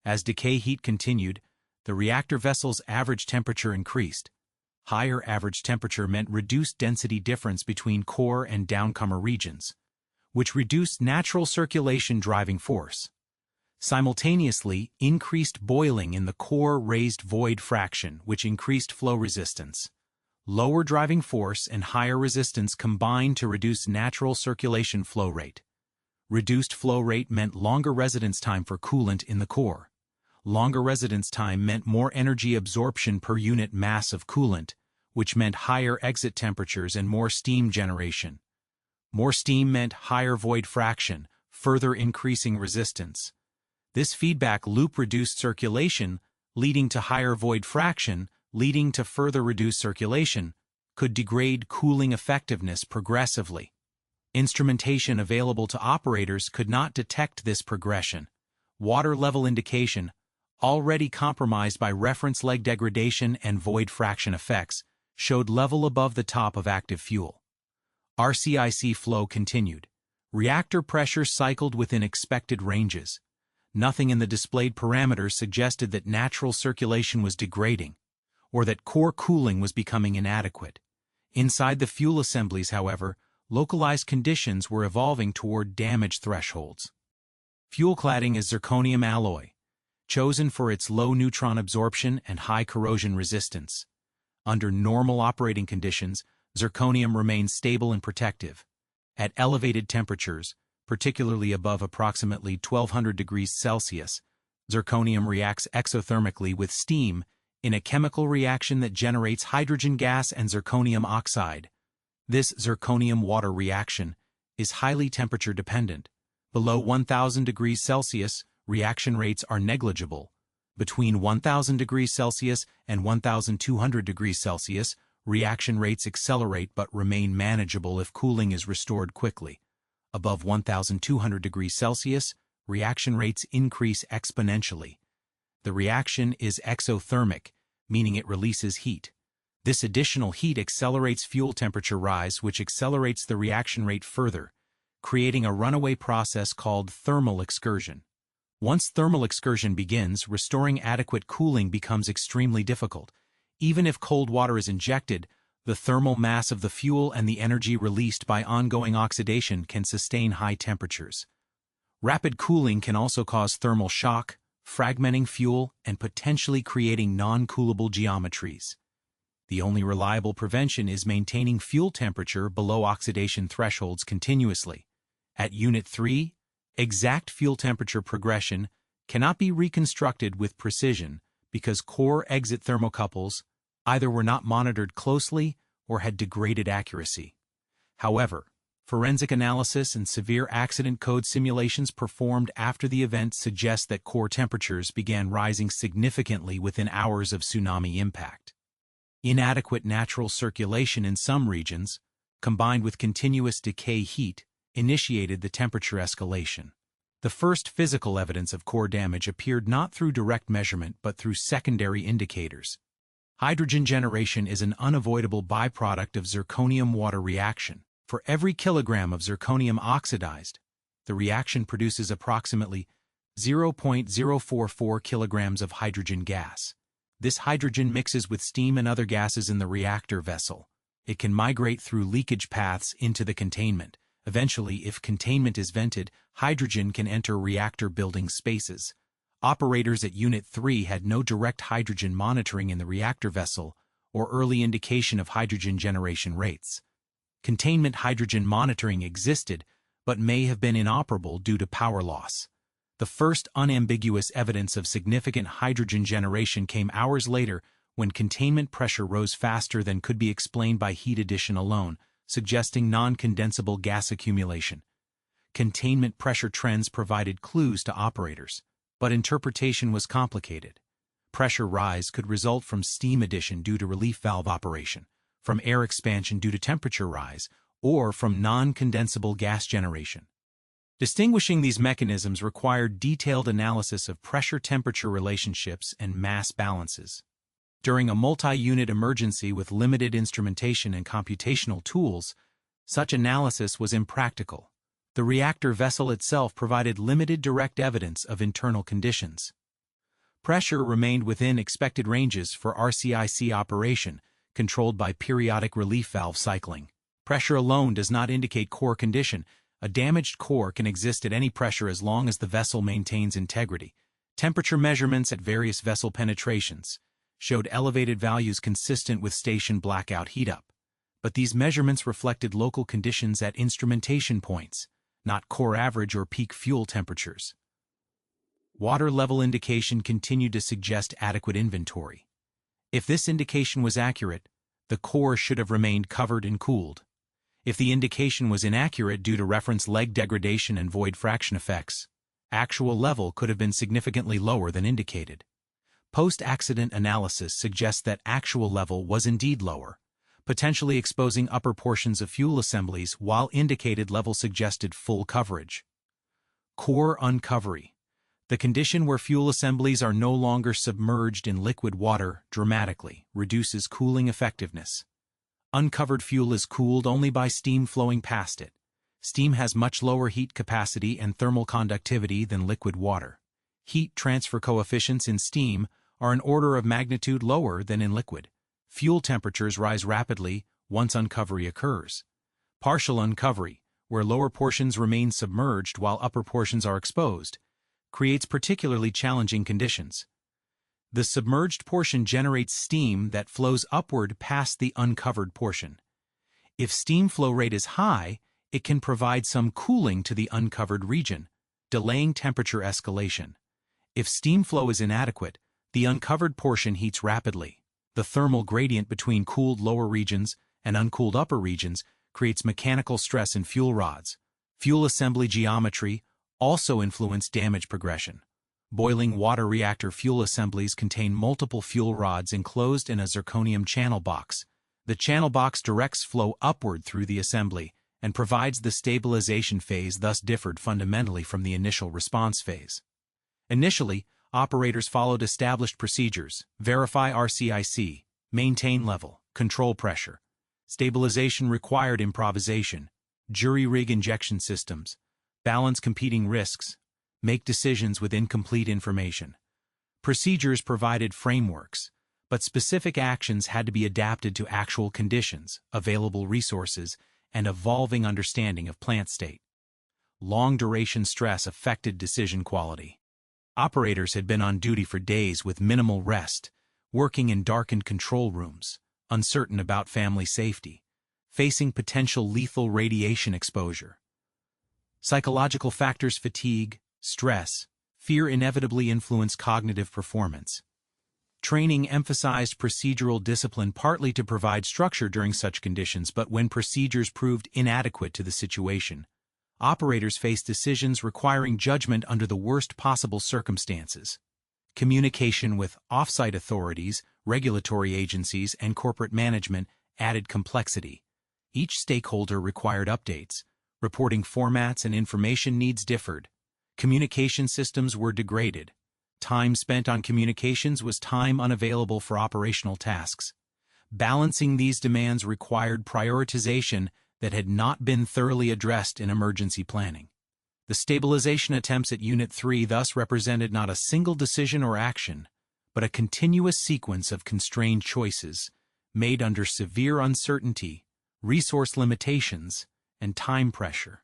S1: As decay heat continued, the reactor vessel's average temperature increased. Higher average temperature meant reduced density difference between core and downcomer regions, which reduced natural circulation driving force. Simultaneously, increased boiling in the core raised void fraction, which increased flow resistance. Lower driving force and higher resistance combined to reduce natural circulation flow rate. Reduced flow rate meant longer residence time for coolant in the core. Longer residence time meant more energy absorption per unit mass of coolant, which meant higher exit temperatures and more steam generation. More steam meant higher void fraction, further increasing resistance. This feedback loop reduced circulation, leading to higher void fraction, leading to further reduced circulation, could degrade cooling effectiveness progressively. Instrumentation available to operators could not detect this progression. Water level indication, already compromised by reference leg degradation and void fraction effects, showed level above the top of active fuel. RCIC flow continued. Reactor pressure cycled within expected ranges. Nothing in the displayed parameters suggested that natural circulation was degrading, or that core cooling was becoming inadequate. Inside the fuel assemblies, however, localized conditions were evolving toward damage thresholds. Fuel cladding is zirconium alloy, chosen for its low neutron absorption and high corrosion resistance. Under normal operating conditions, zirconium remains stable and protective. At elevated temperatures, particularly above approximately 1200 degrees Celsius, zirconium reacts exothermically with steam in a chemical reaction that generates hydrogen gas and zirconium oxide. This zirconium-water reaction is highly temperature-dependent. Below 1000 degrees Celsius, reaction rates are negligible. Between 1000 degrees Celsius and 1200 degrees Celsius, reaction rates accelerate but remain manageable if cooling is restored quickly. Above 1200 degrees Celsius, reaction rates increase exponentially. The reaction is exothermic, meaning it releases heat. This additional heat accelerates fuel temperature rise, which accelerates the reaction rate further, creating a runaway process called thermal excursion. Once thermal excursion begins, restoring adequate cooling becomes extremely difficult. Even if cold water is injected, the thermal mass of the fuel and the energy released by ongoing oxidation can sustain high temperatures. Rapid cooling can also cause thermal shock, fragmenting fuel, and potentially creating non-coolable geometries. The only reliable prevention is maintaining fuel temperature below oxidation thresholds continuously. At Unit 3, exact fuel temperature progression cannot be reconstructed with precision because core exit thermocouples either were not monitored closely or had degraded accuracy. However, forensic analysis and severe accident code simulations performed after the event suggest that core temperatures began rising significantly within hours of tsunami impact. Inadequate natural circulation in some regions, combined with continuous decay heat, initiated the temperature escalation. The first physical evidence of core damage appeared not through direct measurement but through secondary indicators. Hydrogen generation is an unavoidable byproduct of zirconium-water reaction. For every kilogram of zirconium oxidized, the reaction produces approximately 0.044 kilograms of hydrogen gas. This hydrogen mixes with steam and other gases in the reactor vessel. It can migrate through leakage paths into the containment. Eventually, if containment is vented, hydrogen can enter reactor building spaces. Operators at Unit 3 had no direct hydrogen monitoring in the reactor vessel or early indication of hydrogen generation rates. Containment hydrogen monitoring existed, but may have been inoperable due to power loss. The first unambiguous evidence of significant hydrogen generation came hours later when containment pressure rose faster than could be explained by heat addition alone, suggesting non-condensable gas accumulation. Containment pressure trends provided clues to operators, but interpretation was complicated. pressure rise could result from steam addition due to relief valve operation, from air expansion due to temperature rise, or from non-condensable gas generation. Distinguishing these mechanisms required detailed analysis of pressure-temperature relationships and mass balances. During a multi-unit emergency with limited instrumentation and computational tools, such analysis was impractical. The reactor vessel itself provided limited direct evidence of internal conditions. Pressure remained within expected ranges for RCIC operation, controlled by periodic relief valve cycling. Pressure alone does not indicate core condition. A damaged core can exist at any pressure as long as the vessel maintains integrity. Temperature measurements at various vessel penetrations showed elevated values consistent with station blackout heat-up, but these measurements reflected local conditions at instrumentation points, not core average or peak fuel temperatures. Water level indication continued to suggest adequate inventory. If this indication was accurate, the core should have remained covered and cooled. If the indication was inaccurate due to reference leg degradation and void fraction effects, actual level could have been significantly lower than indicated. Post-accident analysis suggests that actual level was indeed lower, potentially exposing upper portions of fuel assemblies while indicated level suggested full coverage. Core uncovery. The condition where fuel assemblies are no longer submerged in liquid water dramatically reduces cooling effectiveness. Uncovered fuel is cooled only by steam flowing past it. Steam has much lower heat capacity and thermal conductivity than liquid water. Heat transfer coefficients in steam are an order of magnitude lower than in liquid. Fuel temperatures rise rapidly once uncovery occurs. Partial uncovery, where lower portions remain submerged while upper portions are exposed, creates particularly challenging conditions. The submerged portion generates steam that flows upward past the uncovered portion. If steam flow rate is high, it can provide some cooling to the uncovered region, delaying temperature escalation. If steam flow is inadequate, the uncovered portion heats rapidly. The thermal gradient between cooled lower regions and uncooled upper regions creates mechanical stress in fuel rods. Fuel assembly geometry also influence damage progression. Boiling water reactor fuel assemblies contain multiple fuel rods enclosed in a zirconium channel box. The channel box directs flow upward through the assembly and provides the stabilization phase, thus differed fundamentally from the initial response phase. Initially, operators followed established procedures: verify RCIC, maintain level, control pressure. Stabilization required improvisation, jury-rig injection systems, balance competing risks, make decisions with incomplete information. Procedures provided frameworks, but specific actions had to be adapted to actual conditions, available resources, and evolving understanding of plant state. Long-duration stress affected decision quality. Operators had been on duty for days with minimal rest, working in darkened control rooms, uncertain about family safety, facing potential lethal radiation exposure. Psychological factors: fatigue, stress, fear inevitably influence cognitive performance. Training emphasized procedural discipline partly to provide structure during such conditions, but when procedures proved inadequate to the situation, operators faced decisions requiring judgment under the worst possible circumstances. Communication with off-site authorities, regulatory agencies, and corporate management added complexity. Each stakeholder required updates. Reporting formats and information needs differed. Communication systems were degraded. Time spent on communications was time unavailable for operational tasks. Balancing these demands required prioritization that had not been thoroughly addressed in emergency planning. The stabilization attempts at Unit 3 thus represented not a single decision or action, but a continuous sequence of constrained choices made under severe uncertainty, resource limitations, and time pressure.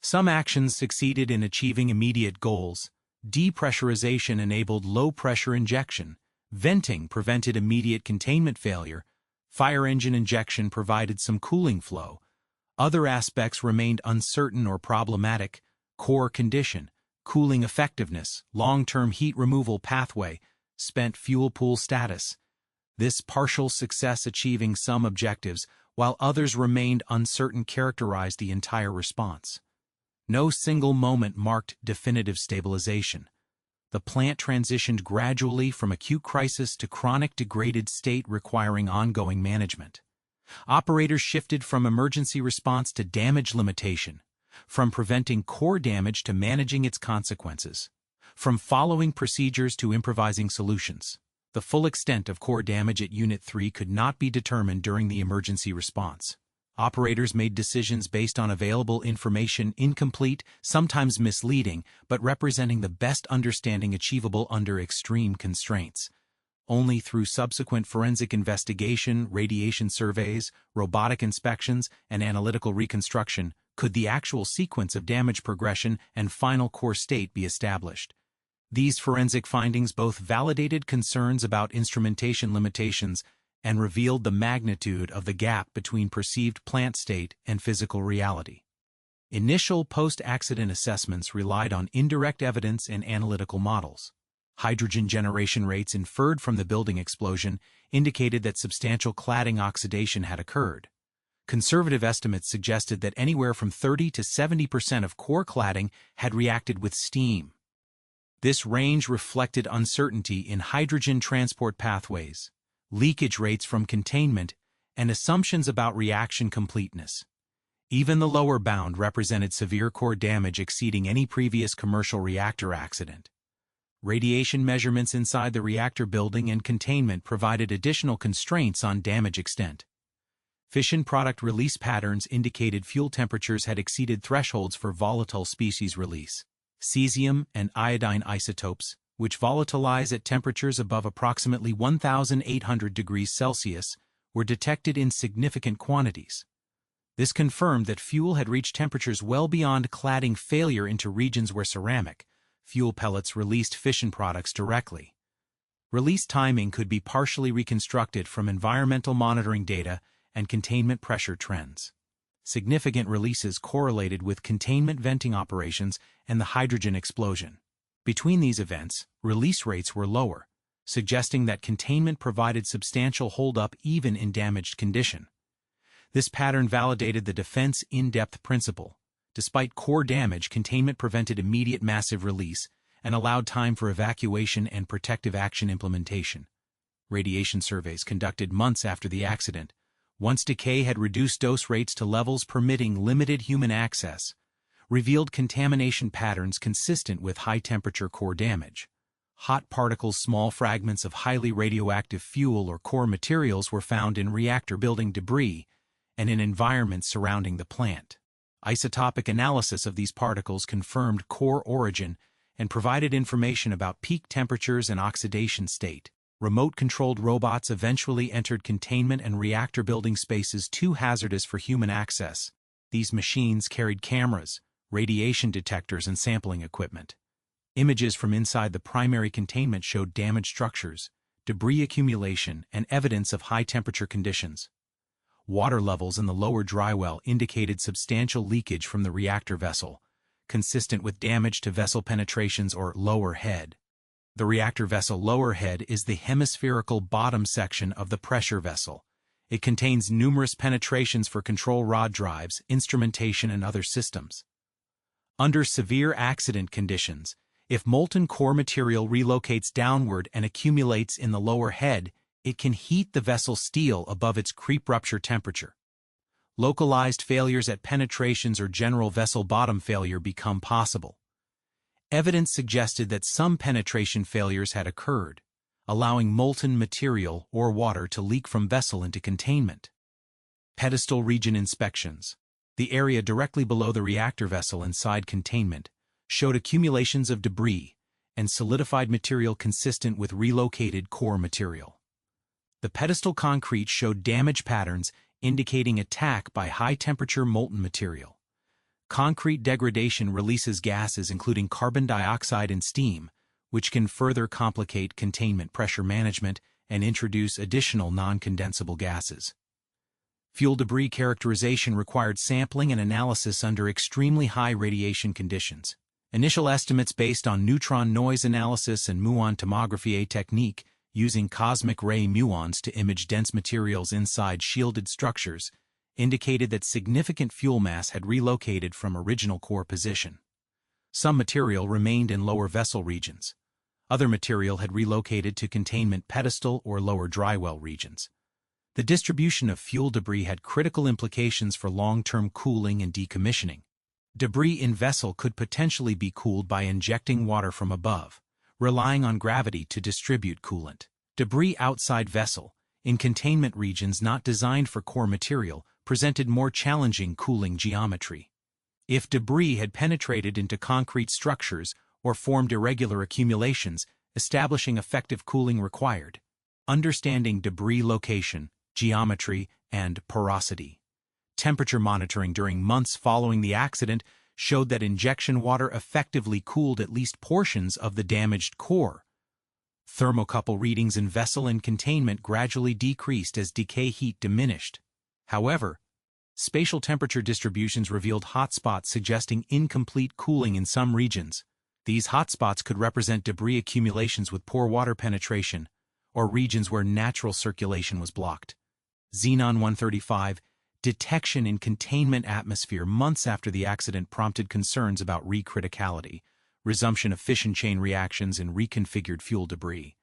S1: Some actions succeeded in achieving immediate goals. Depressurization enabled low-pressure injection. Venting prevented immediate containment failure. Fire engine injection provided some cooling flow. Other aspects remained uncertain or problematic: core condition, cooling effectiveness, long-term heat removal pathway, spent fuel pool status. This partial success achieving some objectives, while others remained uncertain, characterized the entire response. No single moment marked definitive stabilization. the plant transitioned gradually from acute crisis to chronic degraded state requiring ongoing management. Operators shifted from emergency response to damage limitation, from preventing core damage to managing its consequences, from following procedures to improvising solutions. The full extent of core damage at Unit 3 could not be determined during the emergency response. Operators made decisions based on available information, incomplete, sometimes misleading, but representing the best understanding achievable under extreme constraints. Only through subsequent forensic investigation, radiation surveys, robotic inspections, and analytical reconstruction could the actual sequence of damage progression and final core state be established. These forensic findings both validated concerns about instrumentation limitations and revealed the magnitude of the gap between perceived plant state and physical reality. Initial post-accident assessments relied on indirect evidence and analytical models. Hydrogen generation rates inferred from the building explosion indicated that substantial cladding oxidation had occurred. Conservative estimates suggested that anywhere from 30 to 70% of core cladding had reacted with steam. This range reflected uncertainty in hydrogen transport pathways, leakage rates from containment, and assumptions about reaction completeness. Even the lower bound represented severe core damage exceeding any previous commercial reactor accident. Radiation measurements inside the reactor building and containment provided additional constraints on damage extent. Fission product release patterns indicated fuel temperatures had exceeded thresholds for volatile species release. Cesium and iodine isotopes, which volatilize at temperatures above approximately 1,800 degrees Celsius, were detected in significant quantities. This confirmed that fuel had reached temperatures well beyond cladding failure into regions where ceramic fuel pellets released fission products directly. Release timing could be partially reconstructed from environmental monitoring data and containment pressure trends. Significant releases correlated with containment venting operations and the hydrogen explosion. Between these events, release rates were lower, suggesting that containment provided substantial holdup even in damaged condition. This pattern validated the defense in-depth principle. Despite core damage, containment prevented immediate massive release and allowed time for evacuation and protective action implementation. Radiation surveys conducted months after the accident, once decay had reduced dose rates to levels permitting limited human access, revealed contamination patterns consistent with high-temperature core damage. Hot particles, small fragments of highly radioactive fuel or core materials were found in reactor building debris and in environments surrounding the plant. Isotopic analysis of these particles confirmed core origin and provided information about peak temperatures and oxidation state. Remote-controlled robots eventually entered containment and reactor building spaces too hazardous for human access. These machines carried cameras, radiation detectors, and sampling equipment. Images from inside the primary containment showed damaged structures, debris accumulation, and evidence of high-temperature conditions. Water levels in the lower dry well indicated substantial leakage from the reactor vessel, consistent with damage to vessel penetrations or lower head. The reactor vessel lower head is the hemispherical bottom section of the pressure vessel. It contains numerous penetrations for control rod drives, instrumentation, and other systems. Under severe accident conditions, if molten core material relocates downward and accumulates in the lower head, it can heat the vessel steel above its creep rupture temperature. Localized failures at penetrations or general vessel bottom failure become possible. Evidence suggested that some penetration failures had occurred, allowing molten material or water to leak from vessel into containment. Pedestal region inspections. The area directly below the reactor vessel inside containment showed accumulations of debris and solidified material consistent with relocated core material. The pedestal concrete showed damage patterns indicating attack by high-temperature molten material. Concrete degradation releases gases including carbon dioxide and steam, which can further complicate containment pressure management and introduce additional non-condensable gases. Fuel debris characterization required sampling and analysis under extremely high radiation conditions. Initial estimates based on neutron noise analysis and muon tomography, a technique using cosmic ray muons to image dense materials inside shielded structures, indicated that significant fuel mass had relocated from original core position. Some material remained in lower vessel regions. Other material had relocated to containment pedestal or lower drywell regions. The distribution of fuel debris had critical implications for long-term cooling and decommissioning. Debris in vessel could potentially be cooled by injecting water from above, relying on gravity to distribute coolant. Debris outside vessel, in containment regions not designed for core material, presented more challenging cooling geometry. If debris had penetrated into concrete structures or formed irregular accumulations, establishing effective cooling required. Understanding debris location, geometry, and porosity. Temperature monitoring during months following the accident showed that injection water effectively cooled at least portions of the damaged core. Thermocouple readings in vessel and containment gradually decreased as decay heat diminished. However, spatial temperature distributions revealed hotspots suggesting incomplete cooling in some regions. These hotspots could represent debris accumulations with poor water penetration, or regions where natural circulation was blocked. Xenon-135, detection in containment atmosphere months after the accident prompted concerns about recriticality, resumption of fission chain reactions, and reconfigured fuel debris.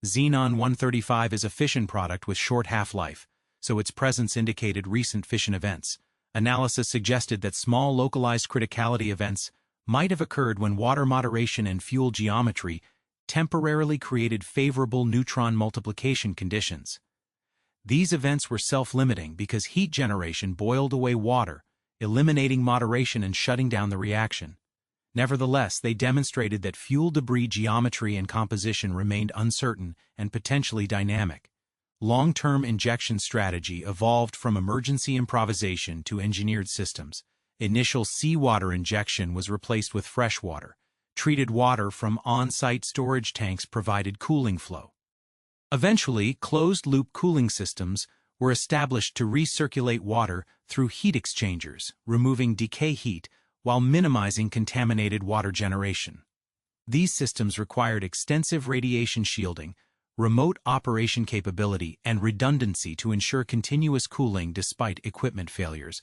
S1: Xenon-135 is a fission product with short half-life, so its presence indicated recent fission events. Analysis suggested that small localized criticality events might have occurred when water moderation and fuel geometry temporarily created favorable neutron multiplication conditions. These events were self-limiting because heat generation boiled away water, eliminating moderation and shutting down the reaction. Nevertheless, they demonstrated that fuel debris geometry and composition remained uncertain and potentially dynamic. Long-term injection strategy evolved from emergency improvisation to engineered systems. Initial seawater injection was replaced with fresh water. Treated water from on-site storage tanks provided cooling flow. Eventually, closed-loop cooling systems were established to recirculate water through heat exchangers, removing decay heat while minimizing contaminated water generation. These systems required extensive radiation shielding, remote operation capability, and redundancy to ensure continuous cooling despite equipment failures.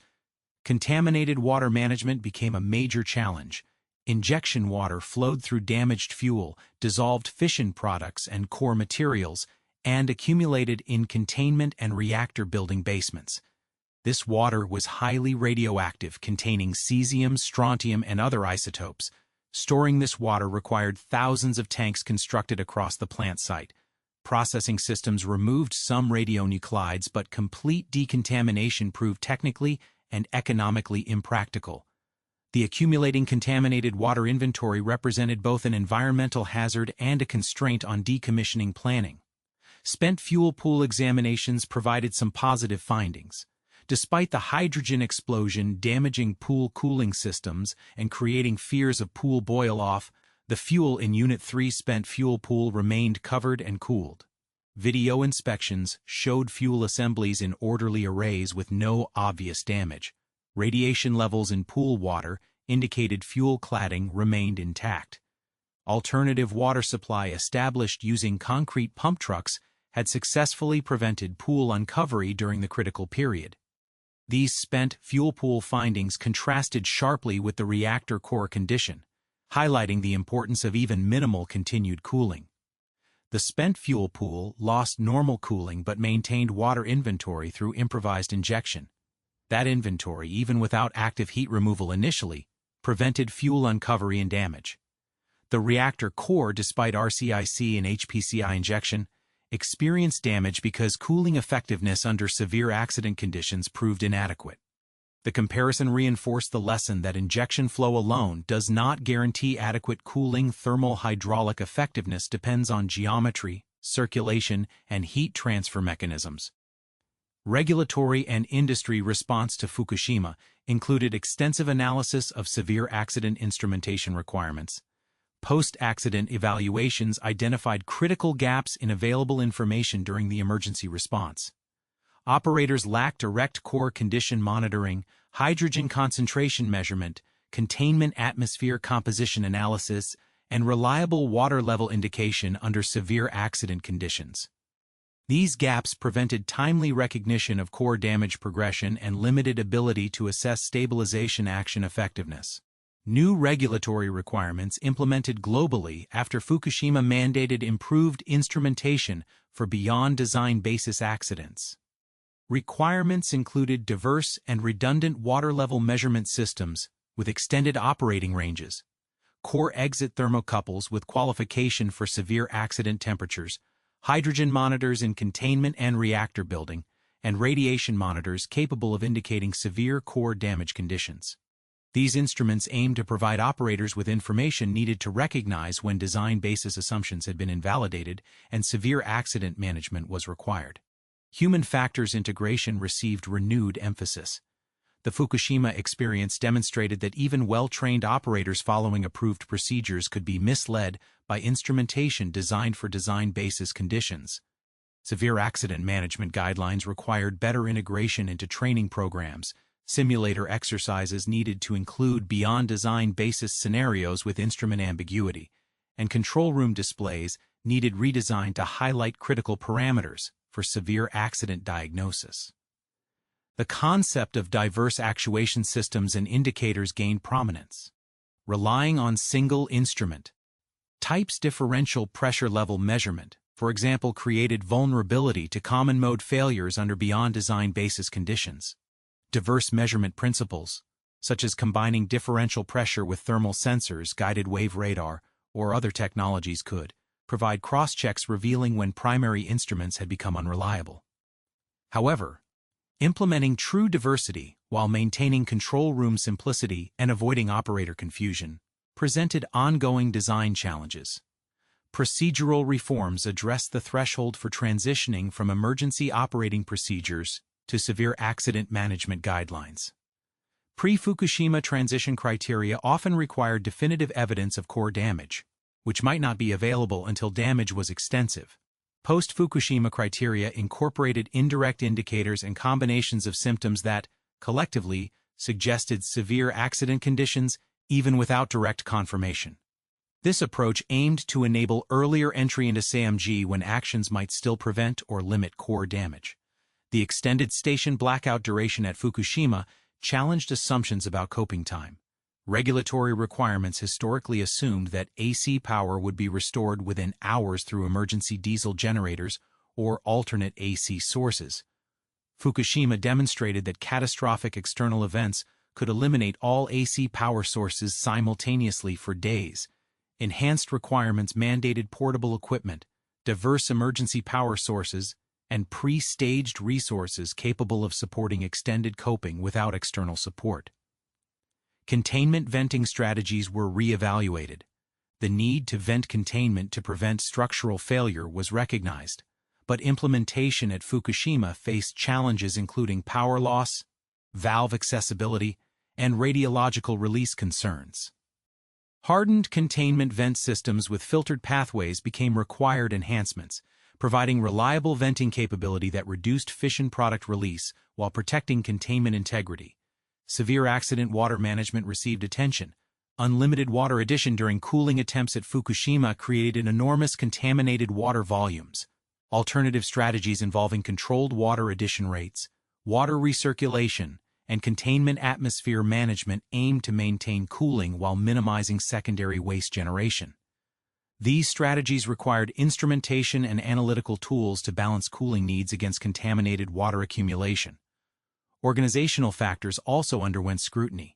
S1: Contaminated water management became a major challenge. Injection water flowed through damaged fuel, dissolved fission products and core materials, and accumulated in containment and reactor building basements. This water was highly radioactive, containing cesium, strontium, and other isotopes. Storing this water required thousands of tanks constructed across the plant site. Processing systems removed some radionuclides, but complete decontamination proved technically and economically impractical. The accumulating contaminated water inventory represented both an environmental hazard and a constraint on decommissioning planning. Spent fuel pool examinations provided some positive findings. Despite the hydrogen explosion damaging pool cooling systems and creating fears of pool boil-off, the fuel in Unit 3 spent fuel pool remained covered and cooled. Video inspections showed fuel assemblies in orderly arrays with no obvious damage. Radiation levels in pool water indicated fuel cladding remained intact. Alternative water supply established using concrete pump trucks had successfully prevented pool uncovery during the critical period. These spent fuel pool findings contrasted sharply with the reactor core condition, highlighting the importance of even minimal continued cooling. The spent fuel pool lost normal cooling but maintained water inventory through improvised injection. That inventory, even without active heat removal initially, prevented fuel uncovery and damage. The reactor core, despite RCIC and HPCI injection, experienced damage because cooling effectiveness under severe accident conditions proved inadequate. The comparison reinforced the lesson that injection flow alone does not guarantee adequate cooling. Thermal hydraulic effectiveness depends on geometry, circulation, and heat transfer mechanisms. Regulatory and industry response to Fukushima included extensive analysis of severe accident instrumentation requirements. Post-accident evaluations identified critical gaps in available information during the emergency response. Operators lacked direct core condition monitoring, hydrogen concentration measurement, containment atmosphere composition analysis, and reliable water level indication under severe accident conditions. These gaps prevented timely recognition of core damage progression and limited ability to assess stabilization action effectiveness. New regulatory requirements implemented globally after Fukushima mandated improved instrumentation for beyond design basis accidents. Requirements included diverse and redundant water-level measurement systems with extended operating ranges, core exit thermocouples with qualification for severe accident temperatures, hydrogen monitors in containment and reactor building, and radiation monitors capable of indicating severe core damage conditions. These instruments aim to provide operators with information needed to recognize when design basis assumptions had been invalidated and severe accident management was required. Human factors integration received renewed emphasis. The Fukushima experience demonstrated that even well-trained operators following approved procedures could be misled by instrumentation designed for design basis conditions. Severe accident management guidelines required better integration into training programs. Simulator exercises needed to include beyond design basis scenarios with instrument ambiguity, and control room displays needed redesign to highlight critical parameters for severe accident diagnosis. The concept of diverse actuation systems and indicators gained prominence. Relying on single instrument types differential pressure level measurement, for example, created vulnerability to common mode failures under beyond design basis conditions. Diverse measurement principles, such as combining differential pressure with thermal sensors, guided wave radar, or other technologies could provide cross-checks revealing when primary instruments had become unreliable. However, implementing true diversity while maintaining control room simplicity and avoiding operator confusion presented ongoing design challenges. Procedural reforms addressed the threshold for transitioning from emergency operating procedures to severe accident management guidelines. Pre-Fukushima transition criteria often required definitive evidence of core damage, which might not be available until damage was extensive. Post-Fukushima criteria incorporated indirect indicators and combinations of symptoms that, collectively, suggested severe accident conditions even without direct confirmation. This approach aimed to enable earlier entry into SAMG when actions might still prevent or limit core damage. The extended station blackout duration at Fukushima challenged assumptions about coping time. Regulatory requirements historically assumed that AC power would be restored within hours through emergency diesel generators or alternate AC sources. Fukushima demonstrated that catastrophic external events could eliminate all AC power sources simultaneously for days. Enhanced requirements mandated portable equipment, diverse emergency power sources, and pre-staged resources capable of supporting extended coping without external support. Containment venting strategies were re-evaluated. The need to vent containment to prevent structural failure was recognized, but implementation at Fukushima faced challenges including power loss, valve accessibility, and radiological release concerns. Hardened containment vent systems with filtered pathways became required enhancements, providing reliable venting capability that reduced fission product release while protecting containment integrity. Severe accident water management received attention. Unlimited water addition during cooling attempts at Fukushima created enormous contaminated water volumes. Alternative strategies involving controlled water addition rates, water recirculation, and containment atmosphere management aimed to maintain cooling while minimizing secondary waste generation. These strategies required instrumentation and analytical tools to balance cooling needs against contaminated water accumulation. Organizational factors also underwent scrutiny.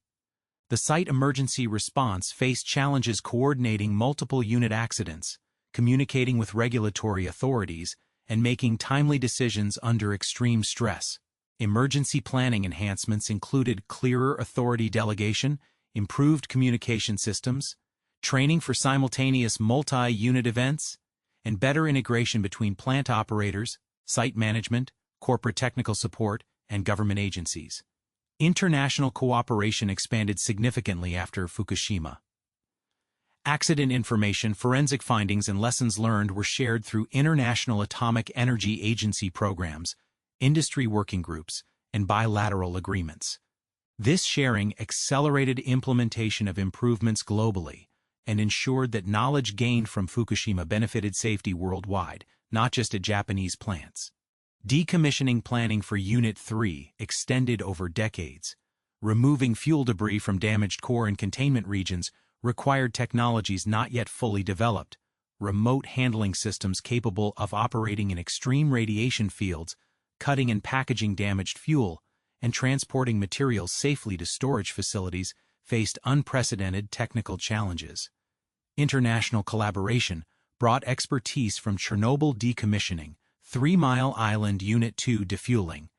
S1: The site emergency response faced challenges coordinating multiple unit accidents, communicating with regulatory authorities, and making timely decisions under extreme stress. Emergency planning enhancements included clearer authority delegation, improved communication systems, training for simultaneous multi-unit events, and better integration between plant operators, site management, corporate technical support, and government agencies. International cooperation expanded significantly after Fukushima. Accident information, forensic findings, and lessons learned were shared through International Atomic Energy Agency programs, industry working groups, and bilateral agreements. This sharing accelerated implementation of improvements globally and ensured that knowledge gained from Fukushima benefited safety worldwide, not just at Japanese plants. Decommissioning planning for Unit 3 extended over decades. Removing fuel debris from damaged core and containment regions required technologies not yet fully developed, remote handling systems capable of operating in extreme radiation fields, cutting and packaging damaged fuel, and transporting materials safely to storage facilities faced unprecedented technical challenges. International collaboration brought expertise from Chernobyl decommissioning, 3 Mile Island Unit 2 defueling,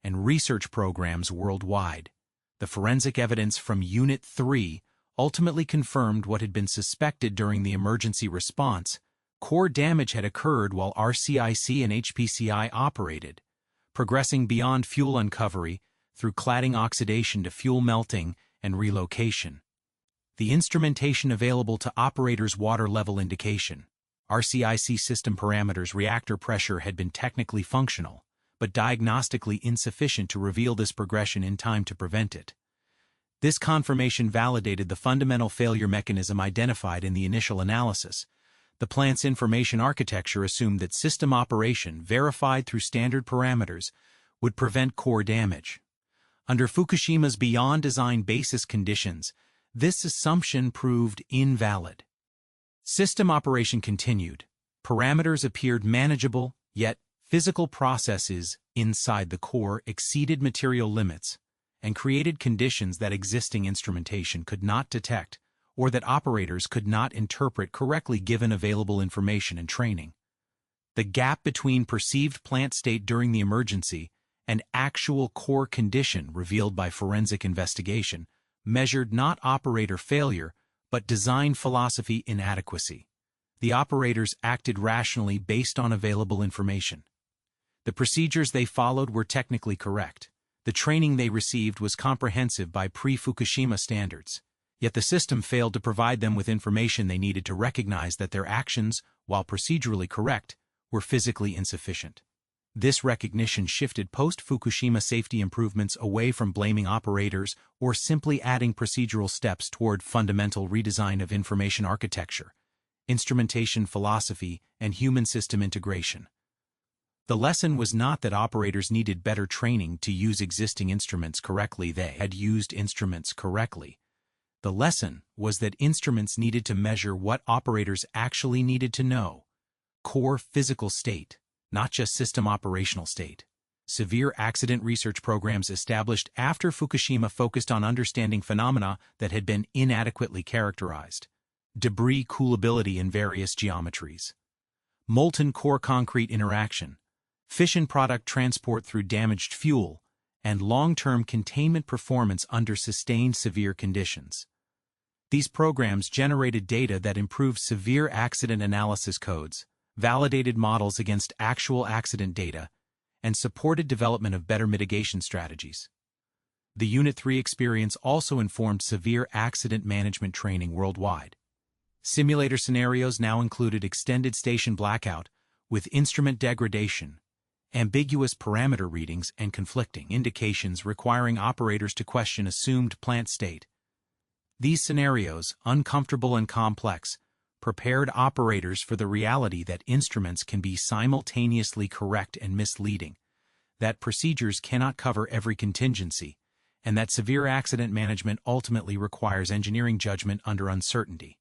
S1: and research programs worldwide. The forensic evidence from Unit 3 ultimately confirmed what had been suspected during the emergency response. Core damage had occurred while RCIC and HPCI operated, progressing beyond fuel uncovery through cladding oxidation to fuel melting and relocation. The instrumentation available to operators' water level indication. RCIC system parameters reactor pressure had been technically functional, but diagnostically insufficient to reveal this progression in time to prevent it. This confirmation validated the fundamental failure mechanism identified in the initial analysis. The plant's information architecture assumed that system operation, verified through standard parameters, would prevent core damage. Under Fukushima's beyond design basis conditions, this assumption proved invalid. System operation continued. Parameters appeared manageable, yet physical processes inside the core exceeded material limits and created conditions that existing instrumentation could not detect or that operators could not interpret correctly given available information and training. The gap between perceived plant state during the emergency and actual core condition revealed by forensic investigation measured not operator failure, but design philosophy inadequacy. The operators acted rationally based on available information. The procedures they followed were technically correct. The training they received was comprehensive by pre-Fukushima standards, yet the system failed to provide them with information they needed to recognize that their actions, while procedurally correct, were physically insufficient. This recognition shifted post-Fukushima safety improvements away from blaming operators or simply adding procedural steps toward fundamental redesign of information architecture, instrumentation philosophy, and human system integration. The lesson was not that operators needed better training to use existing instruments correctly. They had used instruments correctly. The lesson was that instruments needed to measure what operators actually needed to know: core physical state, not just system operational state. Severe accident research programs established after Fukushima focused on understanding phenomena that had been inadequately characterized: debris coolability in various geometries, molten core concrete interaction, fission product transport through damaged fuel, and long-term containment performance under sustained severe conditions. These programs generated data that improved severe accident analysis codes, validated models against actual accident data, and supported development of better mitigation strategies. The Unit 3 experience also informed severe accident management training worldwide. Simulator scenarios now included extended station blackout with instrument degradation, ambiguous parameter readings, and conflicting indications requiring operators to question assumed plant state. These scenarios, uncomfortable and complex, prepared operators for the reality that instruments can be simultaneously correct and misleading, that procedures cannot cover every contingency, and that severe accident management ultimately requires engineering judgment under uncertainty.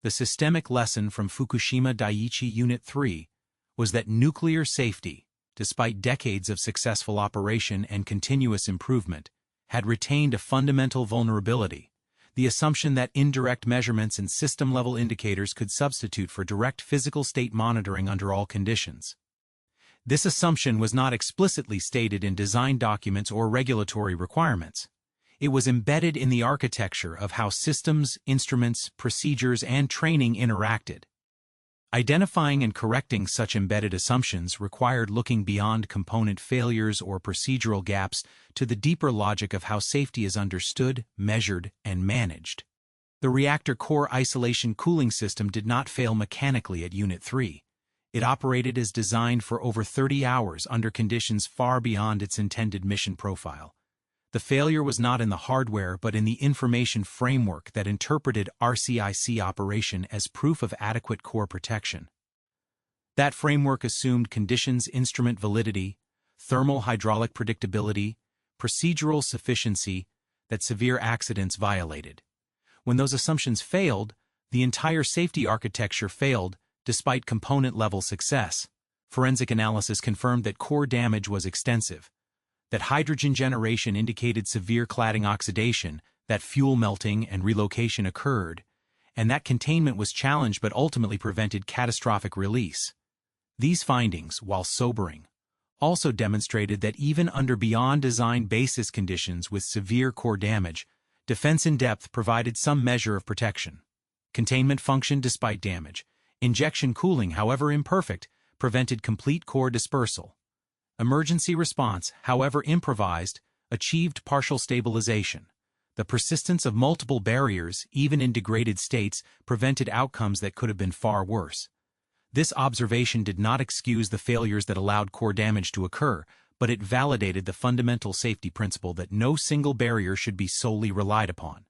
S1: The systemic lesson from Fukushima Daiichi Unit 3 was that nuclear safety, despite decades of successful operation and continuous improvement, had retained a fundamental vulnerability: the assumption that indirect measurements and system-level indicators could substitute for direct physical state monitoring under all conditions. This assumption was not explicitly stated in design documents or regulatory requirements. It was embedded in the architecture of how systems, instruments, procedures, and training interacted. Identifying and correcting such embedded assumptions required looking beyond component failures or procedural gaps to the deeper logic of how safety is understood, measured, and managed. The reactor core isolation cooling system did not fail mechanically at Unit 3. It operated as designed for over 30 hours under conditions far beyond its intended mission profile. The failure was not in the hardware but in the information framework that interpreted RCIC operation as proof of adequate core protection. That framework assumed conditions instrument validity, thermal hydraulic predictability, procedural sufficiency, that severe accidents violated. When those assumptions failed, the entire safety architecture failed, despite component-level success. Forensic analysis confirmed that core damage was extensive, that hydrogen generation indicated severe cladding oxidation, that fuel melting and relocation occurred, and that containment was challenged but ultimately prevented catastrophic release. These findings, while sobering, also demonstrated that even under beyond design basis conditions with severe core damage, defense in depth provided some measure of protection. Containment functioned despite damage. Injection cooling, however imperfect, prevented complete core dispersal. Emergency response, however improvised, achieved partial stabilization. The persistence of multiple barriers, even in degraded states, prevented outcomes that could have been far worse. This observation did not excuse the failures that allowed core damage to occur, but it validated the fundamental safety principle that no single barrier should be solely relied upon.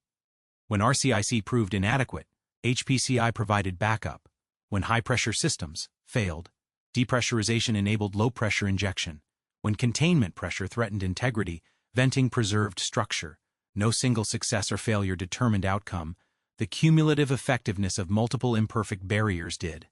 S1: When RCIC proved inadequate, HPCI provided backup. When high-pressure systems failed, depressurization enabled low-pressure injection. When containment pressure threatened integrity, venting preserved structure. No single success or failure determined outcome. The cumulative effectiveness of multiple imperfect barriers did.